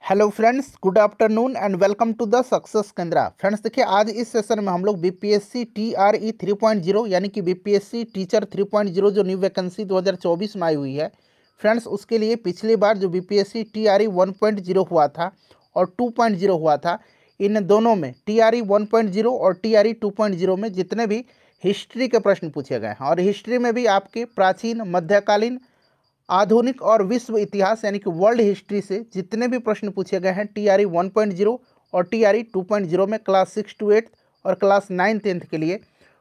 Hello friends, good afternoon and welcome to the success Kendra. Friends देखिए, आज इस session में हम लोग बीपीएससी टीआरई 3.0 यानी कि बीपीएससी टीचर 3.0 जो न्यू वैकेंसी 2024 में आई हुई है फ्रेंड्स, उसके लिए पिछली बार जो बीपीएससी टीआरई 1.0 हुआ था और 2.0 हुआ था, इन दोनों में टीआरई 1.0 और टीआरई 2.0 में जितने भी हिस्ट्री के प्रश्न पूछे गए हैं और हिस्ट्री में भी आपके प्राचीन, मध्यकालीन, आधुनिक और विश्व इतिहास यानी कि वर्ल्ड हिस्ट्री से जितने भी प्रश्न पूछे गए हैं टीआरई 1.0 और टीआरई 2.0 में क्लास 6 to 8 और क्लास 9 10th के लिए,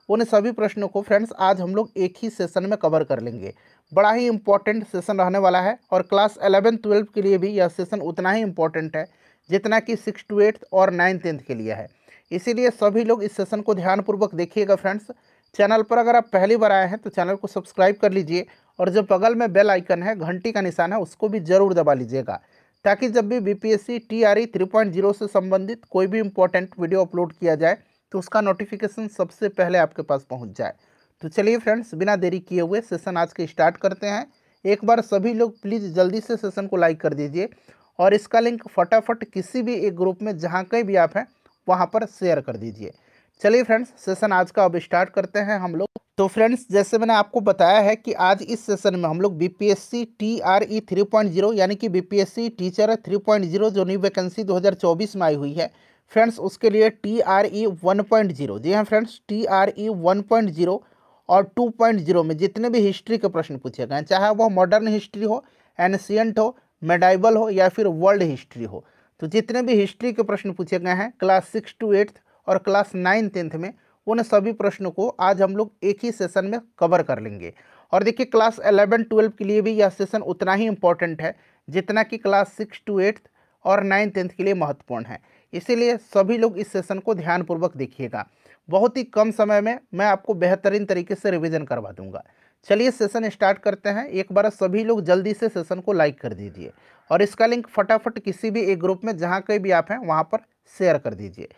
उन सभी प्रश्नों को फ्रेंड्स आज हम लोग एक ही सेशन में कवर कर लेंगे। बड़ा ही इंपॉर्टेंट सेशन रहने वाला है और क्लास 11 12 के लिए भी यह सेशन उतना ही इंपॉर्टेंट है जितना कि 6 to 8 और 9 10th के लिए है। इसीलिए सभी लोग इस सेशन को ध्यानपूर्वक देखिएगा। फ्रेंड्स, चैनल पर अगर आप पहली बार आए हैं तो चैनल को सब्सक्राइब कर लीजिए और जो बगल में बेल आइकन है, घंटी का निशान है, उसको भी जरूर दबा लीजिएगा ताकि जब भी बीपीएससी टीआरई 3.0 से संबंधित कोई भी इंपॉर्टेंट वीडियो अपलोड किया जाए तो उसका नोटिफिकेशन सबसे पहले आपके पास पहुंच जाए। तो चलिए फ्रेंड्स, बिना देरी किए हुए सेशन आज के स्टार्ट करते हैं। एक बार सभी लोग प्लीज़ जल्दी से सेशन को लाइक कर दीजिए और इसका लिंक फटाफट किसी भी एक ग्रुप में जहाँ कहीं भी आप हैं वहाँ पर शेयर कर दीजिए। चलिए फ्रेंड्स, सेशन आज का अब स्टार्ट करते हैं हम लोग। तो फ्रेंड्स, जैसे मैंने आपको बताया है कि आज इस सेशन में हम लोग बीपीएससी टीआरई 3.0 यानी कि बीपीएससी टीचर 3.0 जो न्यू वैकेंसी 2024 में आई हुई है फ्रेंड्स, उसके लिए टीआरई 1.0, जी हाँ फ्रेंड्स, टीआरई 1.0 और 2.0 में जितने भी हिस्ट्री के प्रश्न पूछे गए हैं, चाहे वह मॉडर्न हिस्ट्री हो, एनशियंट हो, मेडाइवल हो या फिर वर्ल्ड हिस्ट्री हो, तो जितने भी हिस्ट्री के प्रश्न पूछे गए हैं क्लास 6 to 8 और क्लास 9 10th में, उन सभी प्रश्नों को आज हम लोग एक ही सेशन में कवर कर लेंगे। और देखिए, क्लास 11 12 के लिए भी यह सेशन उतना ही इम्पोर्टेंट है जितना कि क्लास 6 to 8 और 9 10th के लिए महत्वपूर्ण है। इसीलिए सभी लोग इस सेशन को ध्यानपूर्वक देखिएगा। बहुत ही कम समय में मैं आपको बेहतरीन तरीके से रिवीजन करवा दूंगा। चलिए सेशन स्टार्ट करते हैं। एक बार सभी लोग जल्दी से सेशन को लाइक कर दीजिए और इसका लिंक फटाफट किसी भी एक ग्रुप में जहाँ कहीं भी आप हैं वहाँ पर शेयर कर दीजिए।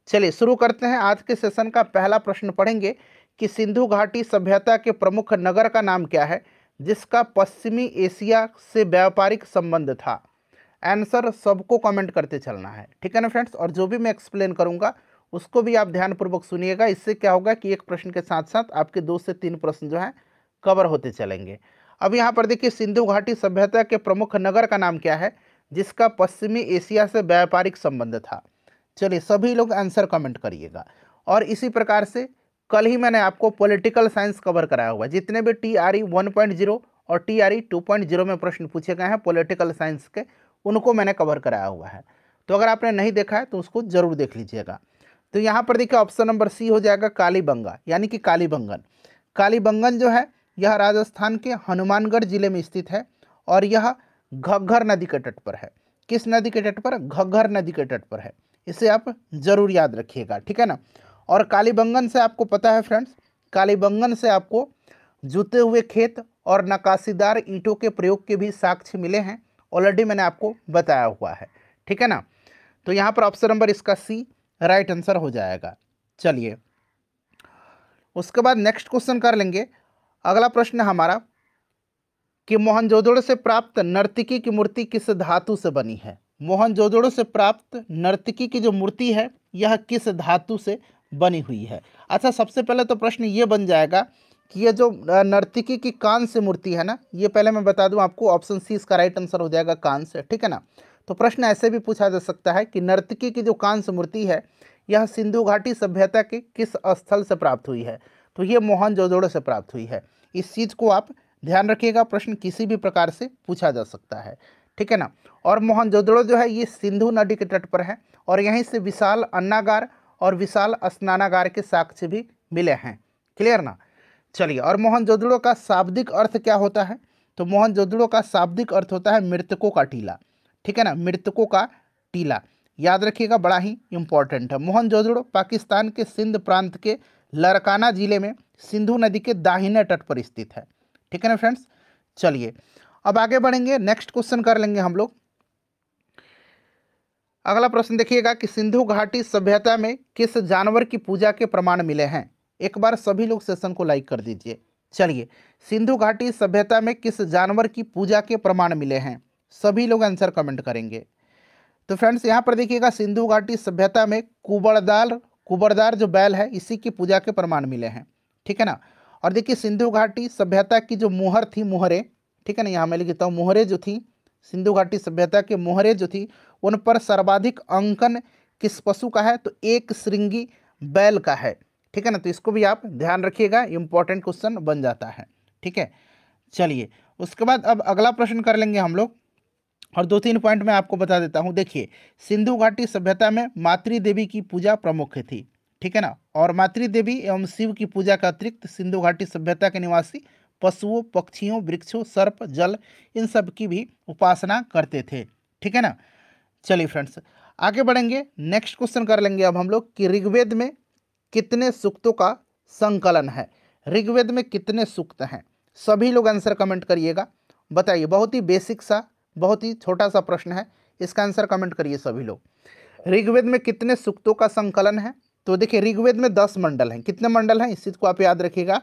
चलिए शुरू करते हैं। आज के सेशन का पहला प्रश्न पढ़ेंगे कि सिंधु घाटी सभ्यता के प्रमुख नगर का नाम क्या है जिसका पश्चिमी एशिया से व्यापारिक संबंध था। आंसर सबको कमेंट करते चलना है, ठीक है ना फ्रेंड्स। और जो भी मैं एक्सप्लेन करूंगा उसको भी आप ध्यानपूर्वक सुनिएगा। इससे क्या होगा कि एक प्रश्न के साथ साथ आपके 2 से 3 प्रश्न जो हैं कवर होते चलेंगे। अब यहाँ पर देखिए, सिंधु घाटी सभ्यता के प्रमुख नगर का नाम क्या है जिसका पश्चिमी एशिया से व्यापारिक संबंध था। चलिए सभी लोग आंसर कमेंट करिएगा। और इसी प्रकार से कल ही मैंने आपको पॉलिटिकल साइंस कवर कराया हुआ है। जितने भी टीआरई 1.0 और टीआरई 2.0 में प्रश्न पूछे गए हैं पॉलिटिकल साइंस के, उनको मैंने कवर कराया हुआ है। तो अगर आपने नहीं देखा है तो उसको जरूर देख लीजिएगा। तो यहाँ पर देखिए, ऑप्शन नंबर सी हो जाएगा कालीबंगा यानी कि कालीबंगन। कालीबंगन जो है यह राजस्थान के हनुमानगढ़ जिले में स्थित है और यह घग्घर नदी के तट पर है। किस नदी के तट पर? घग्घर नदी के तट पर है। इसे आप जरूर याद रखिएगा, ठीक है ना। और कालीबंगन से आपको पता है फ्रेंड्स, कालीबंगन से आपको जूते हुए खेत और नक्काशीदार ईंटों के प्रयोग के भी साक्ष्य मिले हैं। ऑलरेडी मैंने आपको बताया हुआ है, ठीक है ना। तो यहाँ पर ऑप्शन नंबर इसका सी राइट आंसर हो जाएगा। चलिए उसके बाद नेक्स्ट क्वेश्चन कर लेंगे। अगला प्रश्न हमारा कि मोहनजोदड़ो से प्राप्त नर्तकी की मूर्ति किस धातु से बनी है। मोहनजोदड़ो से प्राप्त नर्तकी की जो मूर्ति है यह किस धातु से बनी हुई है। अच्छा, सबसे पहले तो प्रश्न ये बन जाएगा कि ये जो नर्तकी की कांस्य मूर्ति है ना, ये पहले मैं बता दूं आपको, ऑप्शन सी इसका राइट आंसर हो जाएगा, कांस्य, ठीक है ना। तो प्रश्न ऐसे भी पूछा जा सकता है कि नर्तकी की जो कांस्य मूर्ति है यह सिंधु घाटी सभ्यता के किस स्थल से प्राप्त हुई है। तो ये मोहनजोदड़ो से प्राप्त हुई है। इस चीज़ को आप ध्यान रखिएगा, प्रश्न किसी भी प्रकार से पूछा जा सकता है, ठीक है ना। और मोहनजोदड़ो जो है ये सिंधु नदी के तट पर है और यहीं से विशाल अन्नागार और विशाल स्नानागार के साक्ष्य भी मिले हैं। क्लियर ना। चलिए, और मोहनजोदड़ो का शाब्दिक अर्थ क्या होता है। तो मोहनजोदड़ो का शाब्दिक अर्थ होता है मृतकों का टीला, ठीक है ना, मृतकों का टीला। याद रखिएगा, बड़ा ही इंपॉर्टेंट है। मोहनजोदड़ो पाकिस्तान के सिंध प्रांत के लरकाना जिले में सिंधु नदी के दाहिने तट पर स्थित है, ठीक है ना फ्रेंड्स। चलिए अब आगे बढ़ेंगे, नेक्स्ट क्वेश्चन कर लेंगे हम लोग। अगला प्रश्न देखिएगा कि सिंधु घाटी सभ्यता में किस जानवर की पूजा के प्रमाण मिले हैं। एक बार सभी लोग सेशन को लाइक कर दीजिए। चलिए, सिंधु घाटी सभ्यता में किस जानवर की पूजा के प्रमाण मिले हैं, सभी लोग आंसर कमेंट करेंगे। तो फ्रेंड्स यहाँ पर देखिएगा सिंधु घाटी सभ्यता में कुबड़दार जो बैल है इसी की पूजा के प्रमाण मिले हैं, ठीक है ना। और देखिए सिंधु घाटी सभ्यता की जो मुहर थी, मुहरे, ठीक है ना, यहाँ मैं लिखता हूँ मुहरे जो थी, सिंधु घाटी सभ्यता के मुहरे जो थी उन पर सर्वाधिक अंकन किस पशु का है, तो एक श्रृंगी बैल का है, ठीक है ना। तो इसको भी आप ध्यान रखिएगा, इंपॉर्टेंट क्वेश्चन बन जाता है, ठीक है। चलिए उसके बाद अब अगला प्रश्न कर लेंगे हम लोग, और 2-3 पॉइंट मैं आपको बता देता हूँ। देखिए सिंधु घाटी सभ्यता में मातृ देवी की पूजा प्रमुख थी, ठीक है ना। और मातृ देवी एवं शिव की पूजा का अतिरिक्त सिंधु घाटी सभ्यता के निवासी पशुओं, पक्षियों, वृक्षों, सर्प, जल, इन सब की भी उपासना करते थे, ठीक है ना। चलिए फ्रेंड्स आगे बढ़ेंगे, नेक्स्ट क्वेश्चन कर लेंगे अब हम लोग कि ऋग्वेद में कितने सूक्तों का संकलन है। ऋग्वेद में कितने सूक्त हैं, सभी लोग आंसर कमेंट करिएगा, बताइए। बहुत ही बेसिक सा, बहुत ही छोटा सा प्रश्न है, इसका आंसर कमेंट करिए सभी लोग। ऋग्वेद में कितने सूक्तों का संकलन है, तो देखिए ऋग्वेद में 10 मंडल हैं। कितने मंडल हैं इस चीज़ को आप याद रखिएगा,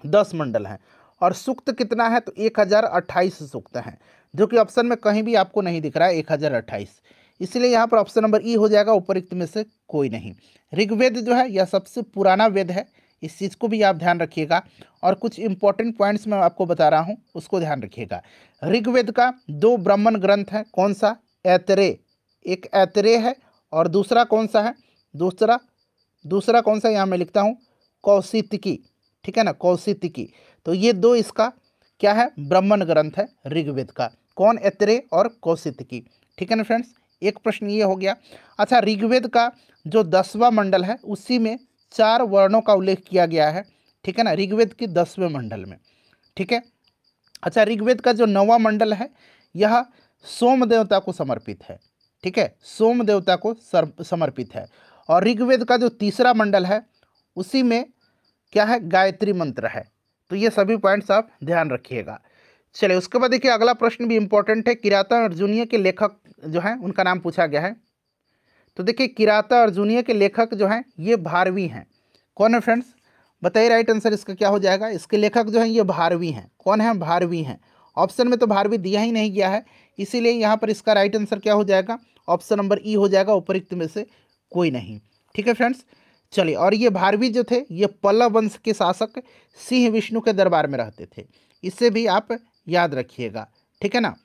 10 मंडल हैं। और सूक्त कितना है, तो 1028 सूक्त हैं, जो कि ऑप्शन में कहीं भी आपको नहीं दिख रहा है 1028, इसलिए यहाँ पर ऑप्शन नंबर ई हो जाएगा, उपरोक्त में से कोई नहीं। ऋग्वेद जो है यह सबसे पुराना वेद है, इस चीज़ को भी आप ध्यान रखिएगा। और कुछ इंपॉर्टेंट पॉइंट्स मैं आपको बता रहा हूँ, उसको ध्यान रखिएगा। ऋग्वेद का 2 ब्राह्मण ग्रंथ है, कौन सा, ऐतरेय, एक ऐतरेय है, और दूसरा कौन सा है, दूसरा कौन सा, यहाँ मैं लिखता हूँ कौशितकी, ठीक है ना, कौशितकी। तो ये 2 इसका क्या है, ब्राह्मण ग्रंथ है ऋग्वेद का, कौन, ऐतरेय और कौशितकी, ठीक है ना फ्रेंड्स। एक प्रश्न ये हो गया। अच्छा ऋग्वेद का जो 10वां मंडल है उसी में 4 वर्णों का उल्लेख किया गया है, ठीक है ना, ऋग्वेद के 10वें मंडल में, ठीक है। अच्छा ऋग्वेद का जो 9वां मंडल है यह सोम देवता को समर्पित है, ठीक है, सोम देवता को समर्पित है। और ऋग्वेद का जो 3रा मंडल है उसी में क्या है, गायत्री मंत्र है। तो ये सभी पॉइंट्स आप ध्यान रखिएगा। चलिए उसके बाद देखिए अगला प्रश्न भी इंपॉर्टेंट है, किराता अर्जुनीय के लेखक जो हैं उनका नाम पूछा गया है। तो देखिए किराता अर्जुनीय के लेखक जो हैं ये भारवी हैं, कौन है फ्रेंड्स, बताइए राइट आंसर इसका क्या हो जाएगा। इसके लेखक जो हैं ये भारवी हैं, कौन है, भारवी हैं। ऑप्शन में तो भारवी दिया ही नहीं गया है, इसीलिए यहाँ पर इसका राइट आंसर क्या हो जाएगा, ऑप्शन नंबर ई हो जाएगा, उपरोक्त में से कोई नहीं, ठीक है फ्रेंड्स। चलिए और ये भारवी जो थे ये पल्लव वंश के शासक सिंह विष्णु के दरबार में रहते थे, इससे भी आप याद रखिएगा, ठीक है ना।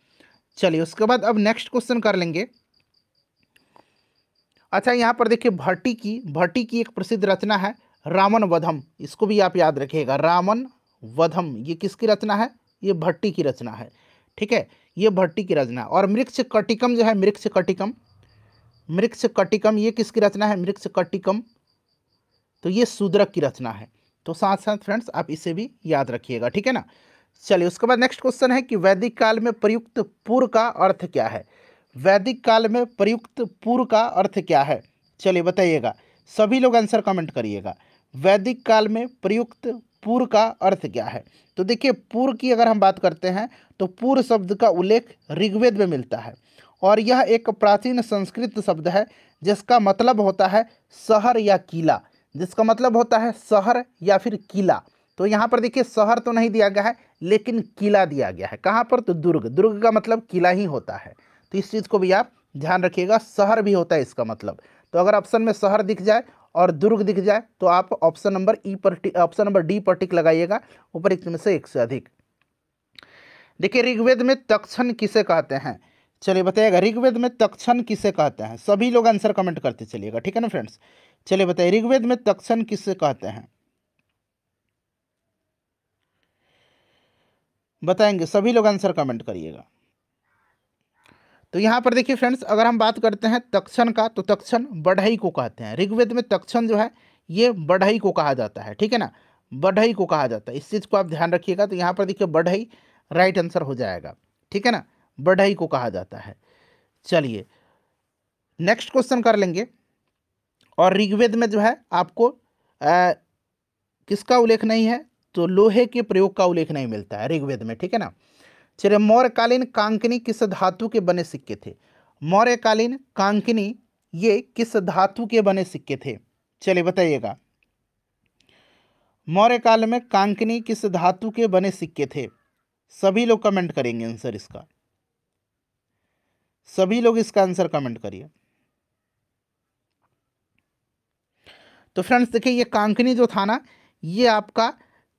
चलिए उसके बाद अब नेक्स्ट क्वेश्चन कर लेंगे। अच्छा यहाँ पर देखिए भट्टी की एक प्रसिद्ध रचना है रावण वधम, इसको भी आप याद रखिएगा, रावण वधम ये किसकी रचना है, ये भट्टी की रचना है, ठीक है, ये भट्टी की रचना। और मृक्ष कटिकम जो है, मृक्ष कटिकम ये किसकी रचना है, मृक्ष कटिकम, तो ये शूद्रक की रचना है। तो साथ साथ फ्रेंड्स आप इसे भी याद रखिएगा, ठीक है ना। चलिए उसके बाद नेक्स्ट क्वेश्चन है कि वैदिक काल में प्रयुक्त पूर्व का अर्थ क्या है। वैदिक काल में प्रयुक्त पूर्व का अर्थ क्या है, चलिए बताइएगा, सभी लोग आंसर कमेंट करिएगा। वैदिक काल में प्रयुक्त पूर्व का अर्थ क्या है। तो देखिए पूर्व की अगर हम बात करते हैं तो पूर्व शब्द का उल्लेख ऋग्वेद में मिलता है, और यह एक प्राचीन संस्कृत शब्द है जिसका मतलब होता है शहर या किला, जिसका मतलब होता है शहर या फिर किला। तो यहाँ पर देखिए शहर तो नहीं दिया गया है लेकिन किला दिया गया है, कहाँ पर, तो दुर्ग का मतलब किला ही होता है। तो इस चीज़ को भी आप ध्यान रखिएगा, शहर भी होता है इसका मतलब। तो अगर ऑप्शन में शहर दिख जाए और दुर्ग दिख जाए तो आप ऑप्शन नंबर डी पर टिक लगाइएगा, उपरोक्त में से एक से अधिक। देखिए ऋग्वेद में तक्षण किसे कहते हैं, चलिए बताइएगा, ऋग्वेद में तक्षण किसे कहते हैं, सभी लोग आंसर कमेंट करते चलिएगा, ठीक है ना फ्रेंड्स। चलिए बताइए ऋग्वेद में तक्षण किसे कहते हैं, बताएंगे सभी लोग आंसर कमेंट करिएगा। तो यहाँ पर देखिए फ्रेंड्स अगर हम बात करते हैं तक्षण का, तो तक्षण बढ़ई को कहते हैं। ऋग्वेद में तक्षण जो है ये बढ़ई को कहा जाता है, ठीक है ना, बढ़ई को कहा जाता है, इस चीज़ को आप ध्यान रखिएगा। तो यहाँ पर देखिए बढ़ई राइट आंसर हो जाएगा, ठीक है ना, बढ़ई को कहा जाता है। चलिए नेक्स्ट क्वेश्चन कर लेंगे। और ऋग्वेद में जो है आपको किसका उल्लेख नहीं है, तो लोहे के प्रयोग का उल्लेख नहीं मिलता है ऋग्वेद में, ठीक है ना। चलिए मौर्यकालीन कांकनी किस धातु के बने सिक्के थे, मौर्यकालीन कांकनी ये किस धातु के बने सिक्के थे, चलिए बताइएगा। मौर्य काल में कांकनी किस धातु के बने सिक्के थे, सभी लोग कमेंट करेंगे आंसर इसका, सभी लोग इसका आंसर कमेंट करिए। तो फ्रेंड्स देखिए, ये कांकनी जो था ना, ये आपका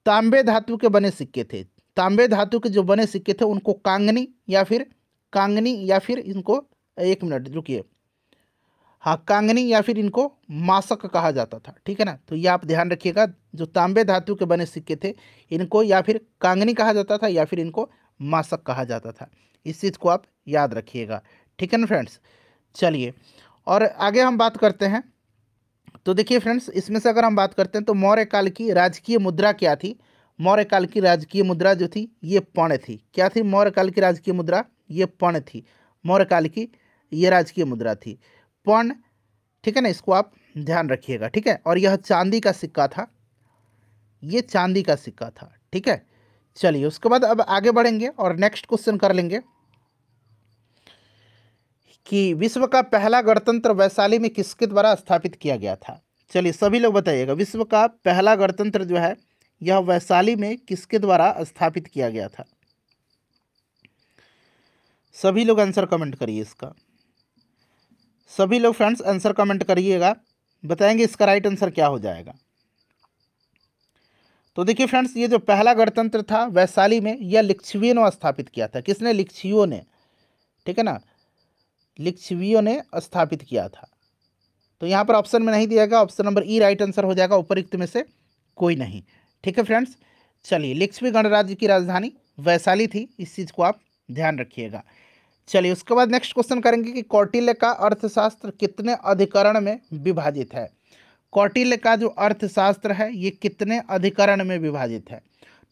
तांबे धातु के बने सिक्के थे। तांबे धातु के जो बने सिक्के थे उनको कांगनी या फिर इनको, एक मिनट रुकिए, हाँ कांगनी या फिर इनको मासक कहा जाता था। ठीक है ना, तो ये आप ध्यान रखिएगा, जो तांबे धातु के बने सिक्के थे इनको या फिर कांगनी कहा जाता था या फिर इनको मासक कहा जाता था। इस चीज़ को आप याद रखिएगा। ठीक है ना फ्रेंड्स, चलिए और आगे हम बात करते हैं। तो देखिए फ्रेंड्स, इसमें से अगर हम बात करते हैं तो मौर्य काल की राजकीय मुद्रा क्या थी? मौर्य काल की राजकीय मुद्रा जो थी ये पर्ण थी। क्या थी मौर्य काल की राजकीय मुद्रा? ये पर्ण थी। मौर्य काल की ये राजकीय मुद्रा थी पर्ण। ठीक है ना, इसको आप ध्यान रखिएगा। ठीक है, और यह चांदी का सिक्का था, ये चांदी का सिक्का था। ठीक है, चलिए उसके बाद अब आगे बढ़ेंगे और नेक्स्ट क्वेश्चन कर लेंगे कि विश्व का पहला गणतंत्र वैशाली में किसके द्वारा स्थापित किया गया था? चलिए सभी लोग बताइएगा, विश्व का पहला गणतंत्र जो है यह वैशाली में किसके द्वारा स्थापित किया गया था? सभी लोग आंसर कमेंट करिए इसका। सभी लोग फ्रेंड्स आंसर कमेंट करिएगा, बताएंगे इसका राइट आंसर क्या हो जाएगा। तो देखिए फ्रेंड्स, ये जो पहला गणतंत्र था वैशाली में, यह लिच्छवियों ने स्थापित किया था। किसने? लिच्छवियों ने। ठीक है ना, लिच्छवियों ने स्थापित किया था। तो यहाँ पर ऑप्शन में नहीं दिया गया, ऑप्शन नंबर ई राइट आंसर हो जाएगा, उपरोक्त में से कोई नहीं। ठीक है फ्रेंड्स, चलिए लिच्छवी गणराज्य की राजधानी वैशाली थी, इस चीज़ को आप ध्यान रखिएगा। चलिए उसके बाद नेक्स्ट क्वेश्चन करेंगे कि कौटिल्य का अर्थशास्त्र कितने अधिकरण में विभाजित है? कौटिल्य का जो अर्थशास्त्र है ये कितने अधिकरण में विभाजित है?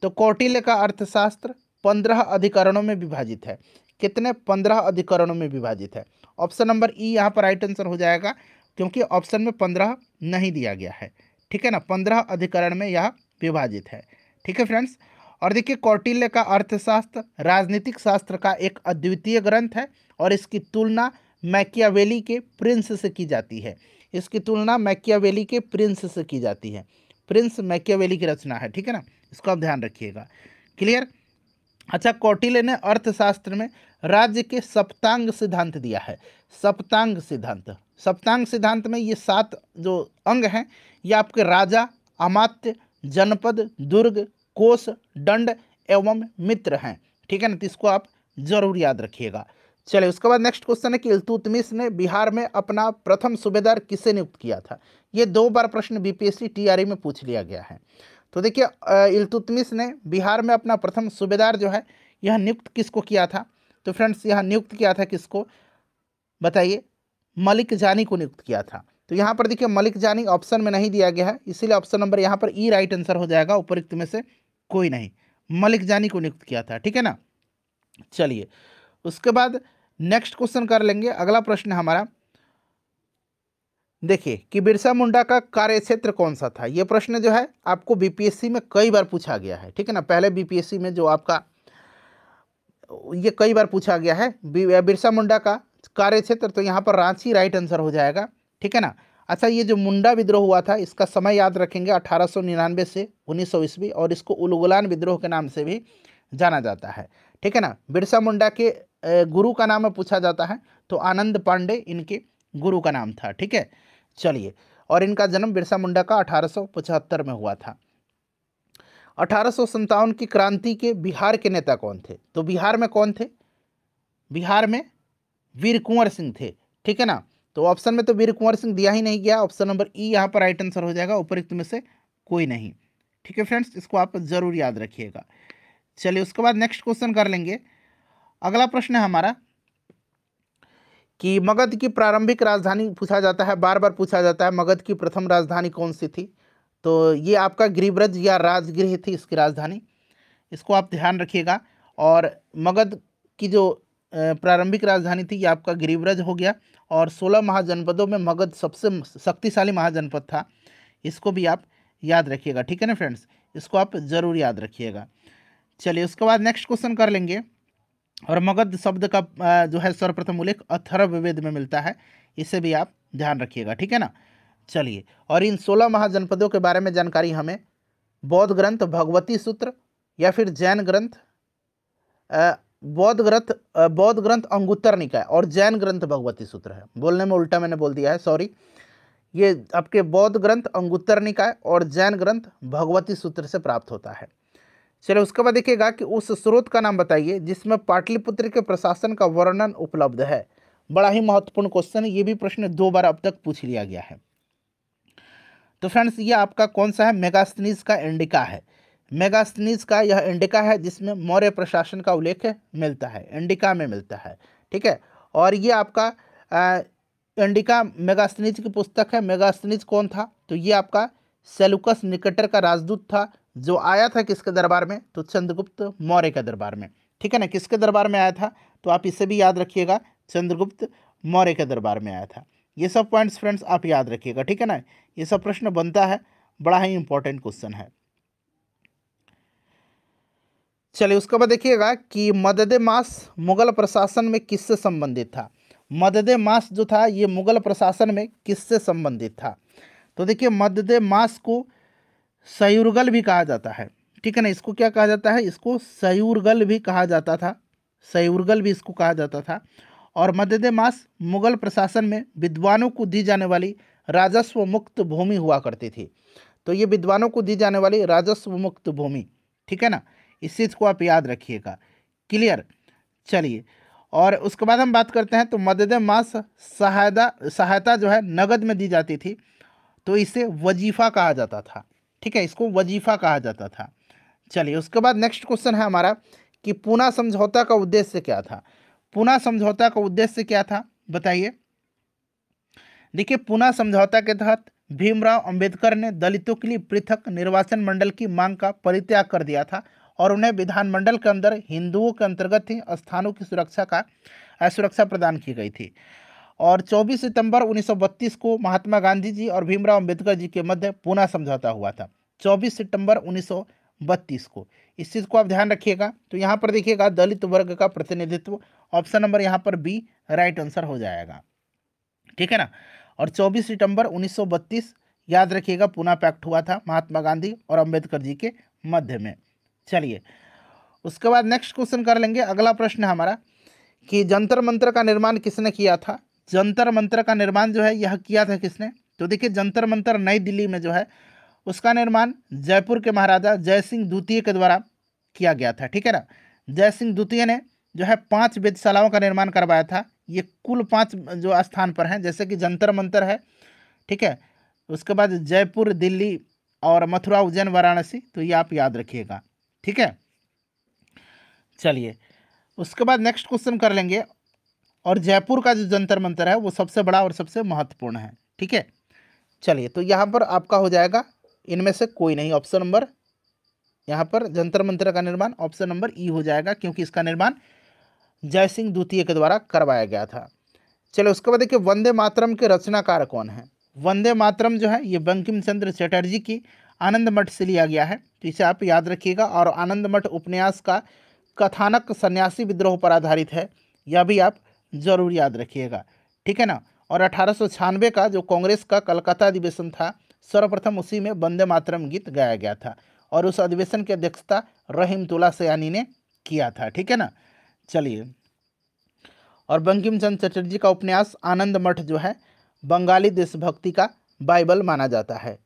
तो कौटिल्य का अर्थशास्त्र 15 अधिकरणों में विभाजित है। कितने? 15 अधिकरणों में विभाजित है। ऑप्शन नंबर ई यहाँ पर राइट आंसर हो जाएगा, क्योंकि ऑप्शन में 15 नहीं दिया गया है। ठीक है ना, 15 अधिकरण में यह विभाजित है। ठीक है फ्रेंड्स, और देखिए कौटिल्य का अर्थशास्त्र राजनीतिक शास्त्र का एक अद्वितीय ग्रंथ है और इसकी तुलना मैकियावेली के प्रिंस से की जाती है। इसकी तुलना मैकियावेली के प्रिंस से की जाती है। प्रिंस मैकियावेली की रचना है। ठीक है ना, इसको आप ध्यान रखिएगा। क्लियर? अच्छा, कौटिल्य ने अर्थशास्त्र में राज्य के सप्तांग सिद्धांत दिया है। सप्तांग सिद्धांत, सप्तांग सिद्धांत में ये 7 जो अंग हैं ये आपके राजा, अमात्य, जनपद, दुर्ग, कोष, दंड एवं मित्र हैं। ठीक है ना, तो इसको आप जरूर याद रखिएगा। चलिए उसके बाद नेक्स्ट क्वेश्चन है कि इल्तुतमिश ने बिहार में अपना प्रथम सूबेदार किसे नियुक्त किया था? ये 2 बार प्रश्न बीपीएससी टीआरई में पूछ लिया गया है। तो देखिए इल्तुतमिश ने बिहार में अपना प्रथम सूबेदार जो है यह नियुक्त किसको किया था? तो फ्रेंड्स यह नियुक्त किया था किसको बताइए? मलिक जानी को नियुक्त किया था। तो यहाँ पर देखिए मलिक जानी ऑप्शन में नहीं दिया गया है, इसीलिए ऑप्शन नंबर यहाँ पर ई राइट आंसर हो जाएगा, उपरोक्त में से कोई नहीं। मलिक जानी को नियुक्त किया था। ठीक है ना, चलिए उसके बाद नेक्स्ट क्वेश्चन कर लेंगे। अगला प्रश्न हमारा देखिए कि बिरसा मुंडा का कार्यक्षेत्र कौन सा था? ये प्रश्न जो है आपको बीपीएससी में कई बार पूछा गया है। ठीक है ना, पहले बीपीएससी में जो आपका ये कई बार पूछा गया है बिरसा मुंडा का कार्यक्षेत्र, तो यहाँ पर रांची राइट आंसर हो जाएगा। ठीक है ना। अच्छा, ये जो मुंडा विद्रोह हुआ था इसका समय याद रखेंगे 1899 से 1900 ईस्वी, और इसको उलगुलान विद्रोह के नाम से भी जाना जाता है। ठीक है ना, बिरसा मुंडा के गुरु का नाम पूछा जाता है तो आनंद पांडे इनके गुरु का नाम था। ठीक है, चलिए, और इनका जन्म बिरसा मुंडा का 1875 में हुआ था। 1857 की क्रांति के बिहार के नेता कौन थे? तो बिहार में कौन थे? बिहार में वीर कुंवर सिंह थे। ठीक है ना, तो ऑप्शन में तो वीर कुंवर सिंह दिया ही नहीं गया, ऑप्शन नंबर ई यहाँ पर राइट आंसर हो जाएगा, उपरोक्त में से कोई नहीं। ठीक है फ्रेंड्स, इसको आप जरूर याद रखिएगा। चलिए उसके बाद नेक्स्ट क्वेश्चन कर लेंगे। अगला प्रश्न है हमारा कि मगध की प्रारंभिक राजधानी पूछा जाता है, बार बार पूछा जाता है मगध की प्रथम राजधानी कौन सी थी? तो ये आपका गिरिब्रज या राजगृह थी इसकी राजधानी, इसको आप ध्यान रखिएगा। और मगध की जो प्रारंभिक राजधानी थी ये आपका गिरिब्रज हो गया, और 16 महाजनपदों में मगध सबसे शक्तिशाली महाजनपद था, इसको भी आप याद रखिएगा। ठीक है ना फ्रेंड्स, इसको आप जरूर याद रखिएगा। चलिए उसके बाद नेक्स्ट क्वेश्चन कर लेंगे। और मगध शब्द का जो है सर्वप्रथम उल्लेख अथर्ववेद में मिलता है, इसे भी आप ध्यान रखिएगा। ठीक है ना, चलिए, और इन 16 महाजनपदों के बारे में जानकारी हमें बौद्ध ग्रंथ भगवती सूत्र या फिर जैन ग्रंथ बौद्ध ग्रंथ अंगुत्तर निकाय और जैन ग्रंथ भगवती सूत्र है। बोलने में उल्टा मैंने बोल दिया है, सॉरी। ये आपके बौद्ध ग्रंथ अंगुत्तर निकाय और जैन ग्रंथ भगवती सूत्र से प्राप्त होता है। चलिए उसके बाद देखिएगा कि उस स्रोत का नाम बताइए जिसमें पाटलिपुत्र के प्रशासन का वर्णन उपलब्ध है। बड़ा ही महत्वपूर्ण क्वेश्चन है, ये भी प्रश्न 2 बार अब तक पूछ लिया गया है। तो फ्रेंड्स ये आपका कौन सा है, मेगास्थनीज का इंडिका है। मेगास्थनीज का यह इंडिका है जिसमें मौर्य प्रशासन का उल्लेख मिलता है, इंडिका में मिलता है, ठीक है। और ये आपका इंडिका मेगास्थनीज की पुस्तक है। मेगास्थनीज कौन था, तो ये आपका सेलुकस निकटर का राजदूत था, जो आया था किसके दरबार में, तो चंद्रगुप्त मौर्य के दरबार में, ठीक है ना। किसके दरबार में आया था, तो आप इसे भी याद रखिएगा, चंद्रगुप्त मौर्य के दरबार में आया था। ये सब पॉइंट्स फ्रेंड्स आप याद रखिएगा, ठीक है ना। ये सब प्रश्न बनता है, बड़ा ही इंपॉर्टेंट क्वेश्चन है। चलिए उसके बाद देखिएगा कि मददे मास मुगल प्रशासन में किससे संबंधित था। मददे मास जो था ये मुगल प्रशासन में किससे संबंधित था, तो देखिए मददे मास को सयूरगल भी कहा जाता है, ठीक है ना। इसको क्या कहा जाता है, इसको सयूरगल भी कहा जाता था, सयूरगल भी इसको कहा जाता था। और मददे मास मुगल प्रशासन में विद्वानों को दी जाने वाली राजस्व मुक्त भूमि हुआ करती थी। तो ये विद्वानों को दी जाने वाली राजस्व मुक्त भूमि, ठीक है ना, इस चीज़ को आप याद रखिएगा, क्लियर। चलिए और उसके बाद हम बात करते हैं, तो मददे मास सहायता जो है नगद में दी जाती थी, तो इसे वजीफा कहा जाता था, ठीक है, इसको वजीफा कहा जाता था। चलिए उसके बाद नेक्स्ट क्वेश्चन है हमारा कि पूना समझौता का उद्देश्य क्या था। पूना समझौता का उद्देश्य क्या था बताइए। देखिए पूना समझौता के तहत भीमराव अंबेडकर ने दलितों के लिए पृथक निर्वाचन मंडल की मांग का परित्याग कर दिया था और उन्हें विधानमंडल के अंदर हिंदुओं के अंतर्गत ही स्थानों की सुरक्षा प्रदान की गई थी। और 24 सितंबर 1932 को महात्मा गांधी जी और भीमराव अंबेडकर जी के मध्य पूना समझौता हुआ था, 24 सितंबर 1932 को। इस चीज़ को आप ध्यान रखिएगा। तो यहाँ पर देखिएगा दलित वर्ग का प्रतिनिधित्व, ऑप्शन नंबर यहाँ पर बी राइट आंसर हो जाएगा, ठीक है ना। और 24 सितंबर 1932 याद रखिएगा पूना पैक्ट हुआ था महात्मा गांधी और अंबेडकर जी के मध्य में। चलिए उसके बाद नेक्स्ट क्वेश्चन कर लेंगे। अगला प्रश्न है हमारा कि जंतर मंतर का निर्माण किसने किया था। जंतर मंतर का निर्माण जो है यह किया था किसने, तो देखिए जंतर मंतर नई दिल्ली में जो है उसका निर्माण जयपुर के महाराजा जय सिंह द्वितीय के द्वारा किया गया था, ठीक है ना। जय सिंह द्वितीय ने जो है 5 वेधशालाओं का निर्माण करवाया था। ये कुल 5 जो स्थान पर हैं, जैसे कि जंतर मंतर है, ठीक है, उसके बाद जयपुर, दिल्ली और मथुरा, उज्जैन, वाराणसी, तो ये आप याद रखिएगा, ठीक है। चलिए उसके बाद नेक्स्ट क्वेश्चन कर लेंगे। और जयपुर का जो जंतर मंतर है वो सबसे बड़ा और सबसे महत्वपूर्ण है, ठीक है। चलिए तो यहाँ पर आपका हो जाएगा इनमें से कोई नहीं, ऑप्शन नंबर यहाँ पर जंतर मंतर का निर्माण ऑप्शन नंबर ई हो जाएगा, क्योंकि इसका निर्माण जय सिंह द्वितीय के द्वारा करवाया गया था। चलो उसके बाद देखिए वंदे मातरम के रचनाकार कौन है। वंदे मातरम जो है ये बंकिम चंद्र चटर्जी की आनंद मठ से लिया गया है, तो इसे आप याद रखिएगा। और आनंद मठ उपन्यास का कथानक सन्यासी विद्रोह पर आधारित है, यह भी आप जरूर याद रखिएगा, ठीक है ना। और 1896 का जो कांग्रेस का कलकत्ता अधिवेशन था, सर्वप्रथम उसी में वंदे मातरम गीत गाया गया था और उस अधिवेशन की अध्यक्षता रहीमतुल्ला सयानी ने किया था, ठीक है ना। चलिए और बंकिम चंद्र चटर्जी का उपन्यास आनंद मठ जो है बंगाली देशभक्ति का बाइबल माना जाता है।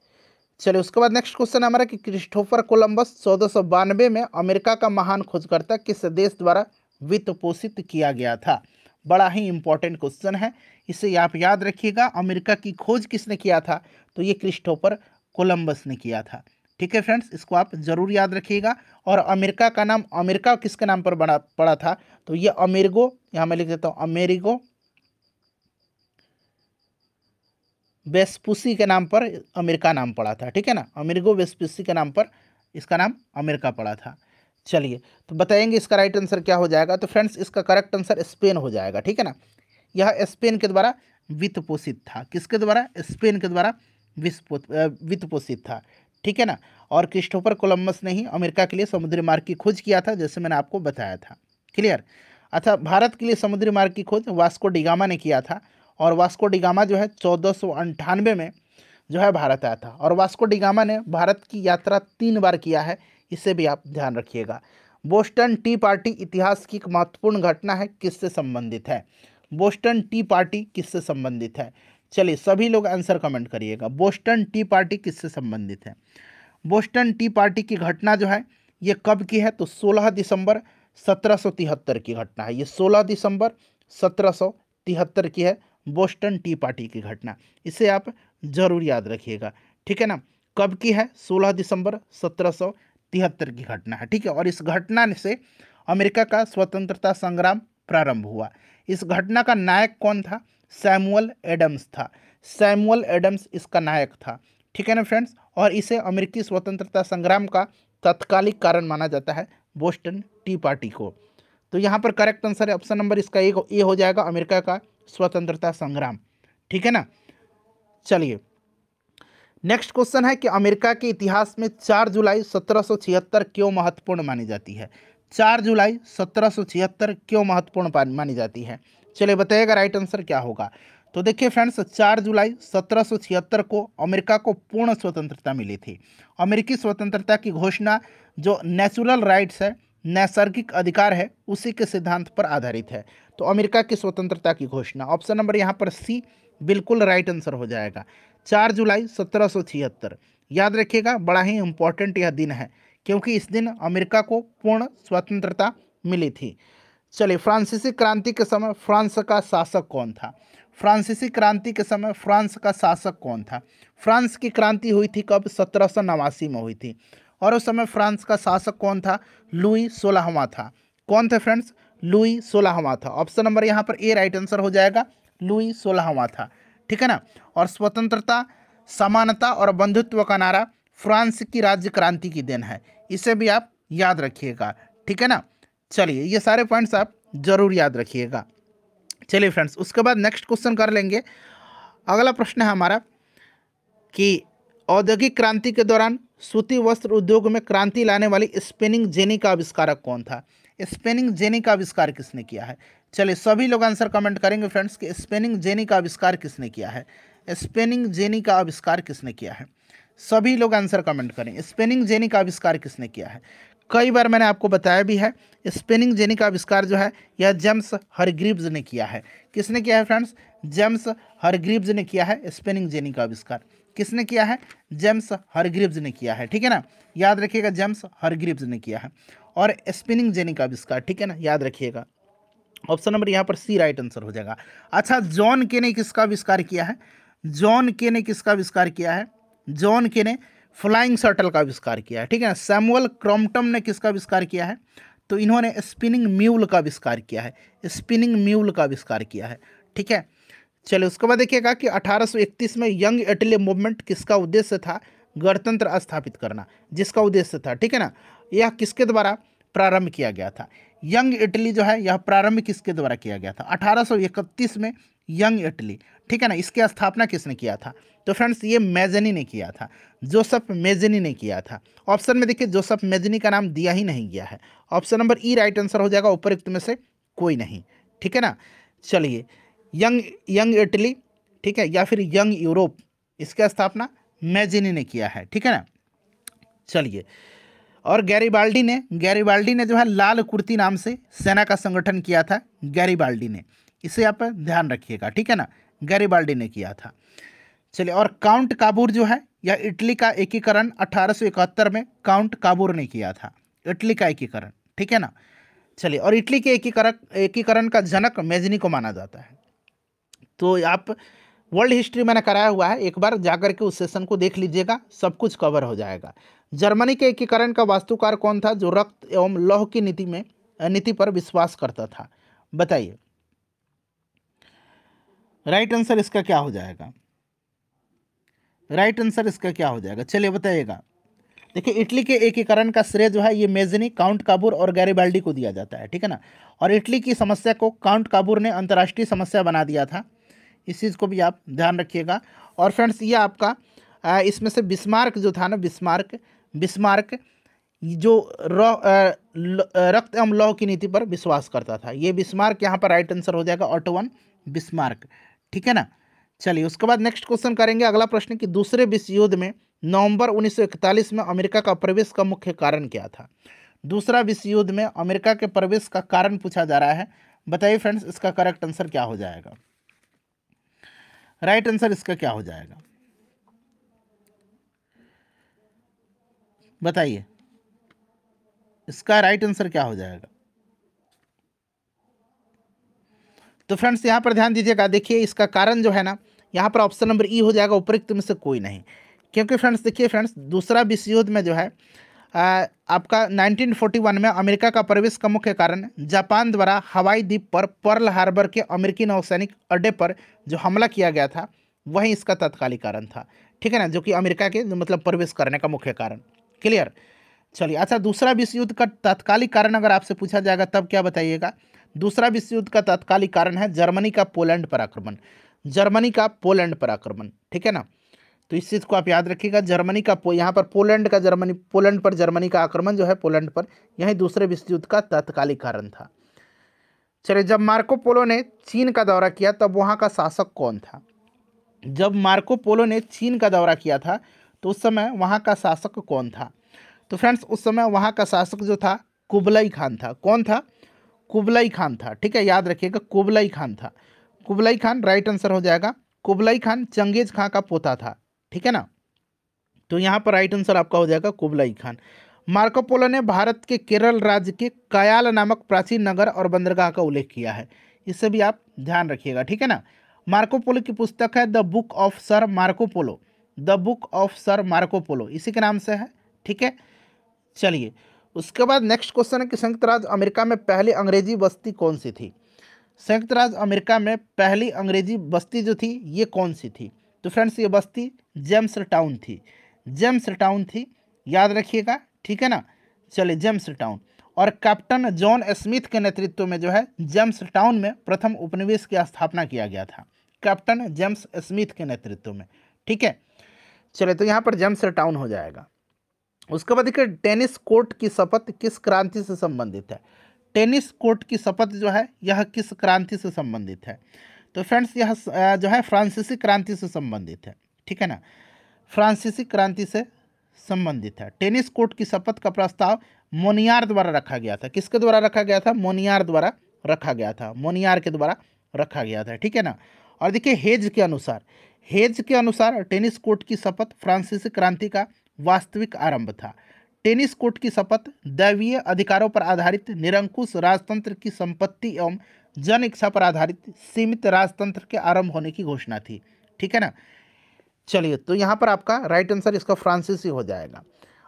चलिए उसके बाद नेक्स्ट क्वेश्चन हमारा कि क्रिस्टोफर कोलंबस 1492 में अमेरिका का महान खोजकर्ता किस देश द्वारा वित्त पोषित किया गया था। बड़ा ही इंपॉर्टेंट क्वेश्चन है, इसे आप याद रखिएगा। अमेरिका की खोज किसने किया था, तो ये क्रिस्टोफर कोलंबस ने किया था, ठीक है फ्रेंड्स, इसको आप जरूर याद रखिएगा। और अमेरिका का नाम अमेरिका किसके नाम पर पड़ा था, तो ये अमेरिगो, यहाँ मैं लिख देता हूँ अमेरिगो वेस्पुसी के नाम पर अमेरिका नाम पड़ा था, ठीक है ना। अमेरिगो वेस्पुसी के नाम पर इसका नाम अमेरिका पड़ा था। चलिए तो बताएंगे इसका राइट आंसर क्या हो जाएगा, तो फ्रेंड्स इसका करेक्ट आंसर स्पेन हो जाएगा, ठीक है ना। यह स्पेन के द्वारा वित्त पोषित था, किसके द्वारा, स्पेन के द्वारा वित्त पोषित था, ठीक है ना। और क्रिस्टोफर कोलंबस ने ही अमेरिका के लिए समुद्री मार्ग की खोज किया था, जैसे मैंने आपको बताया था, क्लियर। अच्छा भारत के लिए समुद्री मार्ग की खोज वास्को डिगामा ने किया था, और वास्को डिगामा जो है 1498 में जो है भारत आया था। और वास्को डिगामा ने भारत की यात्रा 3 बार किया है, इसे भी आप ध्यान रखिएगा। बोस्टन टी पार्टी इतिहास की एक महत्वपूर्ण घटना है, किससे संबंधित है? बोस्टन टी पार्टी किससे संबंधित है? चलिए सभी लोग आंसर कमेंट करिएगा, बोस्टन टी पार्टी किससे संबंधित है? बोस्टन टी पार्टी की घटना जो है ये कब की है? तो 16 दिसंबर 1773 की घटना है। ये 16 दिसंबर 1773 की है बोस्टन टी पार्टी की घटना। इसे आप जरूर याद रखिएगा, ठीक है ना। कब की है? 16 दिसंबर 1773 की घटना है, ठीक है। और इस घटना से अमेरिका का स्वतंत्रता संग्राम प्रारंभ हुआ। इस घटना का नायक कौन था? सैमुअल एडम्स था। सैमुअल एडम्स इसका नायक था, ठीक है ना फ्रेंड्स। और इसे अमेरिकी स्वतंत्रता संग्राम का तत्कालिक कारण माना जाता है, बोस्टन टी पार्टी को। तो यहाँ पर करेक्ट आंसर है ऑप्शन नंबर इसका ए हो जाएगा, अमेरिका का स्वतंत्रता संग्राम, ठीक है ना। चलिए नेक्स्ट क्वेश्चन है कि अमेरिका के इतिहास में 4 जुलाई 1776 क्यों महत्वपूर्ण मानी जाती है? 4 जुलाई 1776 क्यों महत्वपूर्ण मानी जाती है? चलिए बताइएगा राइट आंसर क्या होगा। तो देखिए फ्रेंड्स, 4 जुलाई 1776 को अमेरिका को पूर्ण स्वतंत्रता मिली थी। अमेरिकी स्वतंत्रता की घोषणा जो नेचुरल राइट्स है, नैसर्गिक अधिकार है, उसी के सिद्धांत पर आधारित है। तो अमेरिका की स्वतंत्रता की घोषणा, ऑप्शन नंबर यहाँ पर सी बिल्कुल राइट आंसर हो जाएगा। 4 जुलाई 1776 याद रखिएगा, बड़ा ही इंपॉर्टेंट यह दिन है क्योंकि इस दिन अमेरिका को पूर्ण स्वतंत्रता मिली थी। चलिए फ्रांसीसी क्रांति के समय फ्रांस का शासक कौन था? फ्रांसीसी क्रांति के समय फ्रांस का शासक कौन था? फ्रांस की क्रांति हुई थी कब? 1789 में हुई थी। और उस समय फ्रांस का शासक कौन था? लुई 16वां था। कौन थे फ्रेंड्स? लुई 16वां था। ऑप्शन नंबर यहाँ पर ए राइट आंसर हो जाएगा, लुई 16वां था, ठीक है ना। और स्वतंत्रता, समानता और बंधुत्व का नारा फ्रांस की राज्य क्रांति की देन है, इसे भी आप याद रखिएगा, ठीक है ना। चलिए ये सारे पॉइंट्स आप जरूर याद रखिएगा। चलिए फ्रेंड्स, उसके बाद नेक्स्ट क्वेश्चन कर लेंगे। अगला प्रश्न है हमारा कि औद्योगिक क्रांति के दौरान सूती वस्त्र उद्योग में क्रांति लाने वाली स्पिनिंग जेनी का आविष्कारक कौन था? स्पिनिंग जेनी का आविष्कार किसने किया है? चलिए सभी लोग आंसर कमेंट करेंगे फ्रेंड्स कि स्पिनिंग जेनी का आविष्कार किसने किया है? स्पिनिंग जेनी का आविष्कार किसने किया है? सभी लोग आंसर कमेंट करें, स्पिनिंग जेनी का आविष्कार किसने किया है? कई बार मैंने आपको बताया भी है, स्पिनिंग जेनी का आविष्कार जो है यह जेम्स हरग्रीव्स ने किया है। किसने किया है फ्रेंड्स? जेम्स हरग्रीव्स ने किया है स्पिनिंग जेनी का आविष्कार। किसने किया है? जेम्स हरग्रीव्स ने किया है, ठीक है ना। याद रखिएगा, जेम्स हरग्रीव्स ने किया है। और स्पिनिंग जेनी का आविष्कार, ठीक है ना, याद रखिएगा। ऑप्शन नंबर यहाँ पर सी राइट आंसर हो जाएगा। अच्छा, जॉन के ने किसका आविष्कार किया है? जॉन के ने किसका आविष्कार किया है? जॉन के ने फ्लाइंग शटल का आविष्कार किया है, ठीक है ना। सैमुअल क्रॉम्पटन ने किसका आविष्कार किया है? तो इन्होंने स्पिनिंग म्यूल का आविष्कार किया है, स्पिनिंग म्यूल का आविष्कार किया है, ठीक है। चलिए उसके बाद देखिएगा कि 1831 में यंग इटली मूवमेंट किसका उद्देश्य था? गणतंत्र स्थापित करना, जिसका उद्देश्य था, ठीक है ना। यह किसके द्वारा प्रारंभ किया गया था? यंग इटली जो है यह प्रारंभ किसके द्वारा किया गया था? 1831 में यंग इटली, ठीक है ना। इसकी स्थापना किसने किया था? तो फ्रेंड्स ये मेजनी ने किया था, जोसेफ मेजनी ने किया था। ऑप्शन में देखिए जोसेफ मेजनी का नाम दिया ही नहीं गया है। ऑप्शन नंबर ई राइट आंसर हो जाएगा, उपरोक्त में से कोई नहीं, ठीक है ना। चलिए यंग इटली, ठीक है, या फिर यंग यूरोप, इसका स्थापना मेजनी ने किया है, ठीक है ना। चलिए, और गैरीबाल्डी ने जो है लाल कुर्ती नाम से सेना का संगठन किया था, गैरीबाल्डी ने, इसे आप ध्यान रखिएगा, ठीक है ना, गैरीबाल्डी ने किया था। चलिए, और काउंट काबूर जो है यह इटली का एकीकरण 1871 में काउंट काबूर ने किया था, इटली का एकीकरण, ठीक है ना। चलिए, और इटली के एकीकरण का जनक मेजनी को माना जाता है। तो आप वर्ल्ड हिस्ट्री मैंने कराया हुआ है, एक बार जाकर के उस सेशन को देख लीजिएगा, सब कुछ कवर हो जाएगा। जर्मनी के एकीकरण का वास्तुकार कौन था जो रक्त एवं लौह की नीति पर विश्वास करता था? बताइए, राइट आंसर इसका क्या हो जाएगा? राइट आंसर इसका क्या हो जाएगा? चलिए बताइएगा। देखिए, इटली के एकीकरण का श्रेय जो है ये मेजनी, काउंट काबूर और गैरीबाल्डी को दिया जाता है, ठीक है ना। और इटली की समस्या को काउंट काबूर ने अंतर्राष्ट्रीय समस्या बना दिया था, इस चीज़ को भी आप ध्यान रखिएगा। और फ्रेंड्स ये आपका इसमें से बिस्मार्क जो था ना, बिस्मार्क जो रक्त एवं लौह की नीति पर विश्वास करता था, ये बिस्मार्क यहाँ पर राइट आंसर हो जाएगा, ऑटो वन बिस्मार्क, ठीक है ना। चलिए उसके बाद नेक्स्ट क्वेश्चन करेंगे। अगला प्रश्न कि दूसरे विश्व युद्ध में नवंबर 1941 में अमेरिका का प्रवेश का मुख्य कारण क्या था? दूसरा विश्व युद्ध में अमेरिका के प्रवेश का कारण पूछा जा रहा है। बताइए फ्रेंड्स, इसका करेक्ट आंसर क्या हो जाएगा? राइट आंसर इसका क्या हो जाएगा? बताइए, इसका राइट आंसर क्या हो जाएगा? तो फ्रेंड्स यहाँ पर ध्यान दीजिएगा, देखिए इसका कारण जो है ना, यहाँ पर ऑप्शन नंबर ई हो जाएगा, उपरोक्त में से कोई नहीं। क्योंकि फ्रेंड्स देखिए फ्रेंड्स, दूसरा विश्व युद्ध में जो है आपका 1941 में अमेरिका का प्रवेश का मुख्य कारण जापान द्वारा हवाई द्वीप पर पर्ल हार्बर के अमेरिकी नौसैनिक अड्डे पर जो हमला किया गया था, वही इसका तत्कालिक कारण था। ठीक है ना, जो कि अमेरिका के मतलब प्रवेश करने का मुख्य कारण। क्लियर? चलिए, अच्छा, दूसरा विश्व युद्ध का तात्कालिक कारण अगर आपसे पूछा जाएगा तब क्या बताइएगा? दूसरा विश्व युद्ध का तात्कालिक कारण है जर्मनी का पोलैंड पर आक्रमण। जर्मनी का पोलैंड पर आक्रमण, ठीक है ना, तो इस चीज़ को आप याद रखिएगा। जर्मनी का यहाँ पर पोलैंड पर जर्मनी का आक्रमण जो है पोलैंड पर, यही दूसरे विश्व युद्ध का तात्कालिक कारण था। चलिए, जब मार्को पोलो ने चीन का दौरा किया तब वहाँ का शासक कौन था? जब मार्को पोलो ने चीन का दौरा किया था तो उस समय वहाँ का शासक कौन था? तो फ्रेंड्स, उस समय वहाँ का शासक जो था कुबलाई खान था। कौन था? कुबलाई खान था। ठीक है, याद रखिएगा, कुबलाई खान था। कुबलाई खान राइट आंसर हो जाएगा। कुबलाई खान चंगेज खां का पोता था। ठीक है ना, तो यहाँ पर राइट आंसर आपका हो जाएगा कुबलाई खान। मार्को पोलो ने भारत के केरल राज्य के कयाल नामक प्राचीन नगर और बंदरगाह का उल्लेख किया है। इससे भी आप ध्यान रखिएगा। ठीक है ना, मार्को पोलो की पुस्तक है the book of sir Marco Polo. The book of sir Marco Polo इसी के नाम से है। ठीक है, चलिए, उसके बाद नेक्स्ट क्वेश्चन है कि संयुक्त राज्य अमेरिका में पहली अंग्रेजी बस्ती कौन सी थी? संयुक्त राज्य अमेरिका में पहली अंग्रेजी बस्ती जो थी ये कौन सी थी? तो फ्रेंड्स, ये बस्ती जेम्स टाउन थी। जेम्स टाउन थी, याद रखिएगा। ठीक है ना, चलिए, जेम्स टाउन। और कैप्टन जॉन स्मिथ के नेतृत्व में जो है जेम्स टाउन में प्रथम उपनिवेश की स्थापना किया गया था, कैप्टन जेम्स स्मिथ के नेतृत्व में। ठीक है, चलिए, तो यहाँ पर जेम्स टाउन हो जाएगा। उसके बाद देखिए, टेनिस कोर्ट की शपथ किस क्रांति से संबंधित है? टेनिस कोर्ट की शपथ जो है यह किस क्रांति से संबंधित है? तो फ्रेंड्स, यह जो है फ्रांसीसी क्रांति से संबंधित है। ठीक है ना, फ्रांसीसी क्रांति से संबंधित है। टेनिस कोर्ट की शपथ का प्रस्ताव मोनियार द्वारा रखा गया था। किसके द्वारा रखा गया था? मोनियार द्वारा रखा गया था, मोनियार के द्वारा रखा गया था। ठीक है ना, और देखिए, हेज के अनुसार टेनिस कोर्ट की शपथ फ्रांसीसी क्रांति का वास्तविक आरंभ था। टेनिस कोर्ट की शपथ दैवीय अधिकारों पर आधारित निरंकुश राजतंत्र की संपत्ति एवं जन इच्छा पर आधारित सीमित राजतंत्र के आरंभ होने की घोषणा थी। ठीक है ना, चलिए, तो यहाँ पर आपका राइट आंसर इसका फ्रांसीसी हो जाएगा।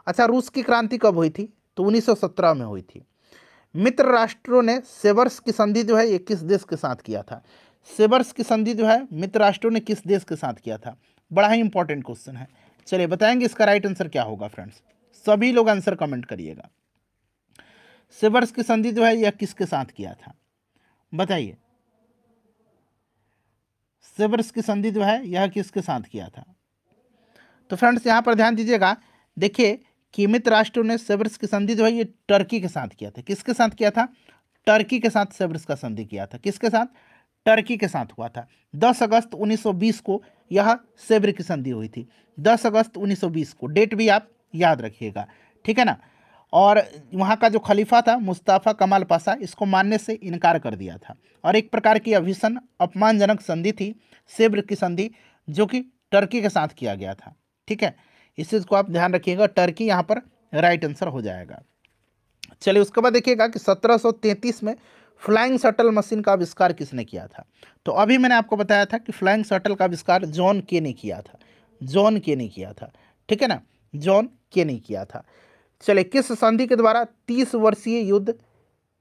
अच्छा, रूस की क्रांति कब हुई थी? तो 1917 में हुई थी। मित्र राष्ट्रों ने सेवर्स की संधि जो है ये किस देश के साथ किया था? सेवर्स की संधि जो है मित्र राष्ट्रों ने किस देश के साथ किया था? बड़ा ही इंपॉर्टेंट क्वेश्चन है। चलिए, बताएंगे इसका राइट आंसर क्या होगा फ्रेंड्स? सभी लोग आंसर कमेंट करिएगा। सेवर्स की संधि जो है यह किसके साथ किया था? बताइए, सेवर्स की संधि जो है यह किसके साथ किया था? तो फ्रेंड्स, यहाँ पर ध्यान दीजिएगा, देखिए कि मित्र राष्ट्रों ने सेवर्स की संधि जो है ये टर्की के साथ किया था। किसके साथ किया था? टर्की के साथ सेवर्स का संधि किया था। किसके साथ? टर्की के साथ हुआ था। 10 अगस्त 1920 को यह सेवर की संधि हुई थी। 10 अगस्त 1920 को, डेट भी आप याद रखिएगा। ठीक है ना, और वहाँ का जो खलीफा था मुस्तफ़ा कमाल पाशा इसको मानने से इनकार कर दिया था, और एक प्रकार की भीषण अपमानजनक संधि थी सेवर की संधि, जो कि टर्की के साथ किया गया था। ठीक है, इस चीज़ को आप ध्यान रखिएगा, टर्की यहाँ पर राइट आंसर हो जाएगा। चलिए, उसके बाद देखिएगा कि 1733 में फ्लाइंग शटल मशीन का आविष्कार किसने किया था? तो अभी मैंने आपको बताया था कि फ्लाइंग शटल का आविष्कार जॉन के ने किया था। जॉन के ने किया था। ठीक है ना, जॉन के ने किया था। चलिए, किस संधि के द्वारा 30 वर्षीय युद्ध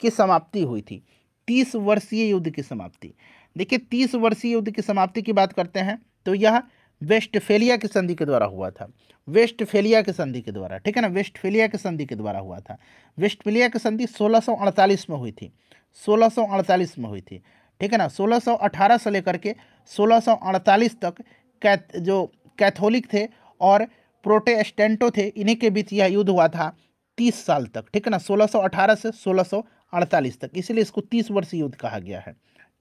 की समाप्ति हुई थी? 30 वर्षीय युद्ध की समाप्ति, देखिए 30 वर्षीय युद्ध की समाप्ति की बात करते हैं तो यह वेस्टफेलिया की संधि के द्वारा हुआ था। वेस्टफेलिया की संधि के द्वारा, ठीक है ना, वेस्टफेलिया की संधि के द्वारा हुआ था। वेस्टफेलिया की संधि 1648 में हुई थी। 1648 में हुई थी। ठीक है ना, 1618 से लेकर के 1648 तक जो कैथोलिक थे और प्रोटेस्टेंटो थे, इन्हीं के बीच यह युद्ध हुआ था 30 साल तक। ठीक है ना, 1618 से 1648 तक, इसीलिए इसको 30 वर्षीय युद्ध कहा गया है।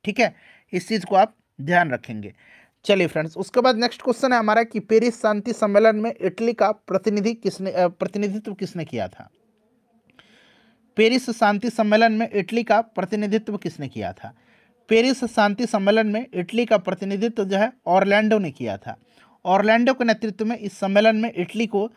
ठीक है, इस चीज़ को आप ध्यान रखेंगे। चलिए फ्रेंड्स, उसके बाद नेक्स्ट क्वेश्चन है हमारा कि पेरिस शांति सम्मेलन में इटली का प्रतिनिधित्व किसने किया था? पेरिस शांति सम्मेलन में इटली का प्रतिनिधित्व किसने किया था? पेरिस शांति सम्मेलन में इटली का प्रतिनिधित्व जो है ऑरलैंडो ने किया था। ऑरलैंडो के नेतृत्व में इस सम्मेलन में इटली को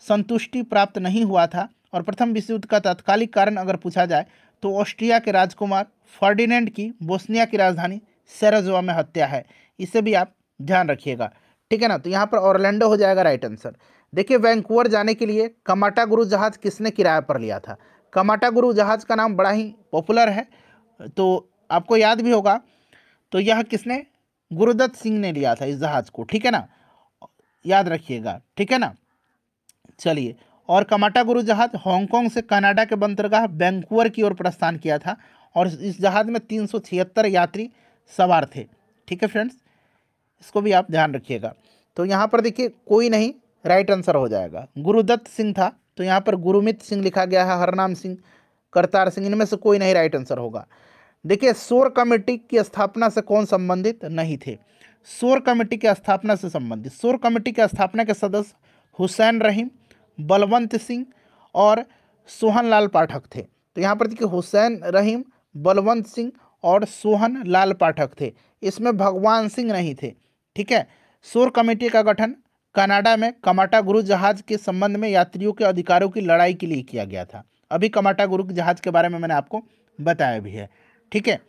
संतुष्टि प्राप्त नहीं हुआ था और प्रथम विश्व युद्ध का तात्कालिक कारण अगर पूछा जाए तो ऑस्ट्रिया के राजकुमार फर्डिनेंड की बोस्निया की राजधानी सेराजोवा में हत्या है। इसे भी आप ध्यान रखिएगा, ठीक है ना। तो यहाँ पर ऑरलैंडो हो जाएगा राइट आंसर। देखिए, वैंकूवर जाने के लिए कमाटागुरु जहाज किसने किराए पर लिया था? कमाटागुरु जहाज का नाम बड़ा ही पॉपुलर है, तो आपको याद भी होगा। तो यह किसने? गुरुदत्त सिंह ने लिया था इस जहाज को, ठीक है ना, याद रखिएगा, ठीक है ना। चलिए, और कमाटागुरु जहाज हांगकांग से कनाडा के बंदरगाह वैंकूवर की ओर प्रस्थान किया था और इस जहाज में 376 यात्री सवार थे, ठीक है फ्रेंड्स, इसको भी आप ध्यान रखिएगा। तो यहाँ पर देखिए कोई नहीं, राइट आंसर हो जाएगा। गुरुदत्त सिंह था, तो यहाँ पर गुरुमित सिंह लिखा गया है, हरनाम सिंह, करतार सिंह, इनमें से कोई नहीं राइट आंसर होगा। देखिए, शोर कमेटी की स्थापना से कौन संबंधित नहीं थे? शोर कमेटी की स्थापना से संबंधित, शोर कमेटी की स्थापना के सदस्य हुसैन रहीम, बलवंत सिंह और सोहन लाल पाठक थे। तो यहाँ पर देखिए हुसैन रहीम, बलवंत सिंह और सोहन लाल पाठक थे, इसमें भगवान सिंह नहीं थे, ठीक है। शोर कमेटी का गठन कनाडा में कमाटागुरु जहाज के संबंध में यात्रियों के अधिकारों की लड़ाई के लिए किया गया था। अभी कमाटागुरु जहाज के बारे में मैंने आपको बताया भी है, ठीक है।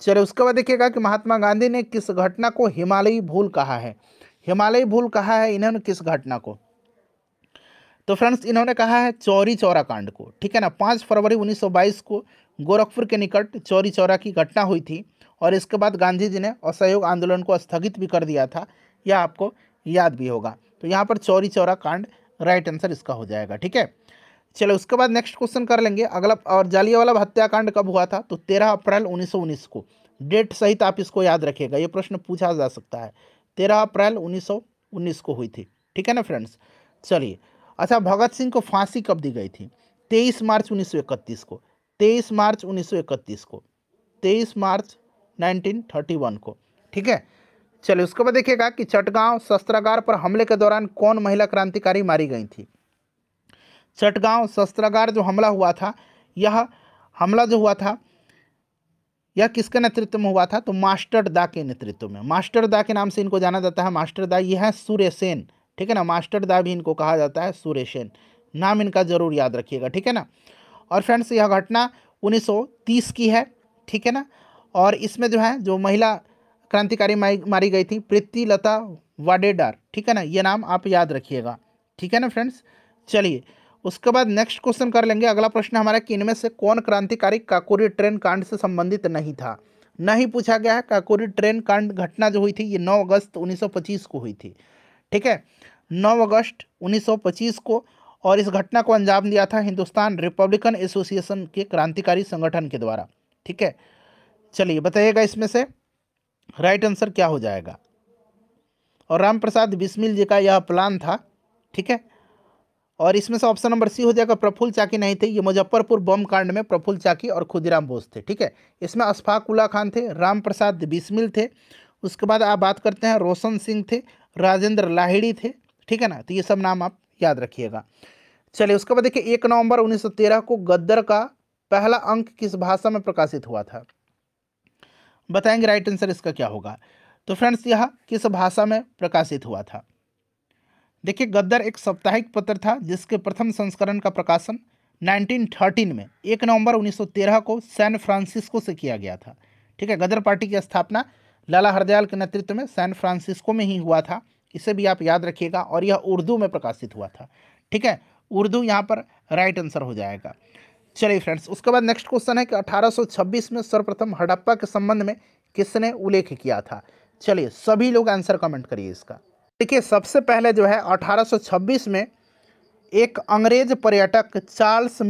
चलो, उसके बाद देखिएगा कि महात्मा गांधी ने किस घटना को हिमालयी भूल कहा है? हिमालयी भूल कहा है इन्होंने किस घटना को? तो फ्रेंड्स, इन्होंने कहा है चौरी चौरा कांड को, ठीक है ना। 5 फरवरी 1922 को गोरखपुर के निकट चौरी चौरा की घटना हुई थी और इसके बाद गांधी जी ने असहयोग आंदोलन को स्थगित भी कर दिया था, यह आपको याद भी होगा। तो यहाँ पर चौरी चौरा कांड राइट आंसर इसका हो जाएगा, ठीक है। चलो, उसके बाद नेक्स्ट क्वेश्चन कर लेंगे अगला। और जालियांवाला हत्याकांड कब हुआ था? तो 13 अप्रैल 1919 को। डेट सहित आप इसको याद रखिएगा, ये प्रश्न पूछा जा सकता है। 13 अप्रैल 1919 को हुई थी, ठीक है ना फ्रेंड्स। चलिए, अच्छा, भगत सिंह को फांसी कब दी गई थी? 23 मार्च 1931 को, 23 मार्च 1931 को, 23 मार्च 1931 को, ठीक है। चलिए, उसके बाद देखिएगा कि चटगांव शस्त्रागार पर हमले के दौरान कौन महिला क्रांतिकारी मारी गई थी? चटगांव शस्त्रागार जो हमला हुआ था, यह हमला जो हुआ था यह किसके नेतृत्व में हुआ था? तो मास्टर दा के नेतृत्व में। मास्टर दा के नाम से इनको जाना जाता है। मास्टर दा यह है सूर्य सेन, ठीक है ना, मास्टर दा भी इनको कहा जाता है, सूर्य सेन, नाम इनका जरूर याद रखिएगा, ठीक है ना। और फ्रेंड्स, यह घटना 1930 की है, ठीक है ना। और इसमें जो है जो महिला क्रांतिकारी मारी गई थी प्रीतिलता वाडेदार, ठीक है ना, ये नाम आप याद रखिएगा, ठीक है ना फ्रेंड्स। चलिए, उसके बाद नेक्स्ट क्वेश्चन कर लेंगे। अगला प्रश्न हमारा कि इनमें से कौन क्रांतिकारी काकोरी ट्रेन कांड से संबंधित नहीं था? नहीं पूछा गया है। काकोरी ट्रेन कांड घटना जो हुई थी ये 9 अगस्त 1925 को हुई थी, ठीक है, 9 अगस्त 1925 को। और इस घटना को अंजाम दिया था हिंदुस्तान रिपब्लिकन एसोसिएशन के क्रांतिकारी संगठन के द्वारा, ठीक है। चलिए, बताइएगा इसमें से राइट आंसर क्या हो जाएगा? और राम प्रसाद बिस्मिल जी का यह प्लान था, ठीक है। और इसमें से ऑप्शन नंबर सी हो जाएगा, प्रफुल्ल चाकी नहीं थे। ये मुजफ्फरपुर बम कांड में प्रफुल्ल चाकी और खुदीराम बोस थे, ठीक है। इसमें अशफाक उल्ला खान थे, राम प्रसाद बिस्मिल थे। उसके बाद आप बात करते हैं रोशन सिंह थे, राजेंद्र लाहिड़ी थे, ठीक है ना। तो ये सब नाम आप याद रखिएगा। चलिए, उसके बाद देखिए 1 नवंबर 1913 को गद्दर का पहला अंक किस भाषा में प्रकाशित हुआ था? बताएंगे राइट आंसर इसका क्या होगा? तो फ्रेंड्स, यह किस भाषा में प्रकाशित हुआ था? देखिए, गद्दर एक साप्ताहिक पत्र था जिसके प्रथम संस्करण का प्रकाशन 1913 में 1 नवंबर 1913 को सैन फ्रांसिस्को से किया गया था, ठीक है। गदर पार्टी की स्थापना लाला हरदयाल के नेतृत्व में सैन फ्रांसिस्को में ही हुआ था, इसे भी आप याद रखिएगा। और यह उर्दू में प्रकाशित हुआ था, ठीक है, उर्दू यहाँ पर राइट आंसर हो जाएगा। चलिए फ्रेंड्स, उसके बाद नेक्स्ट क्वेश्चन है कि 1826 में सर्वप्रथम हड़प्पा के संबंध में किसने उल्लेख किया था? चलिए, सभी लोग आंसर कमेंट करिए इसका। देखिए, सबसे पहले जो है 1826 में एक अंग्रेज पर्यटक चार्ल्स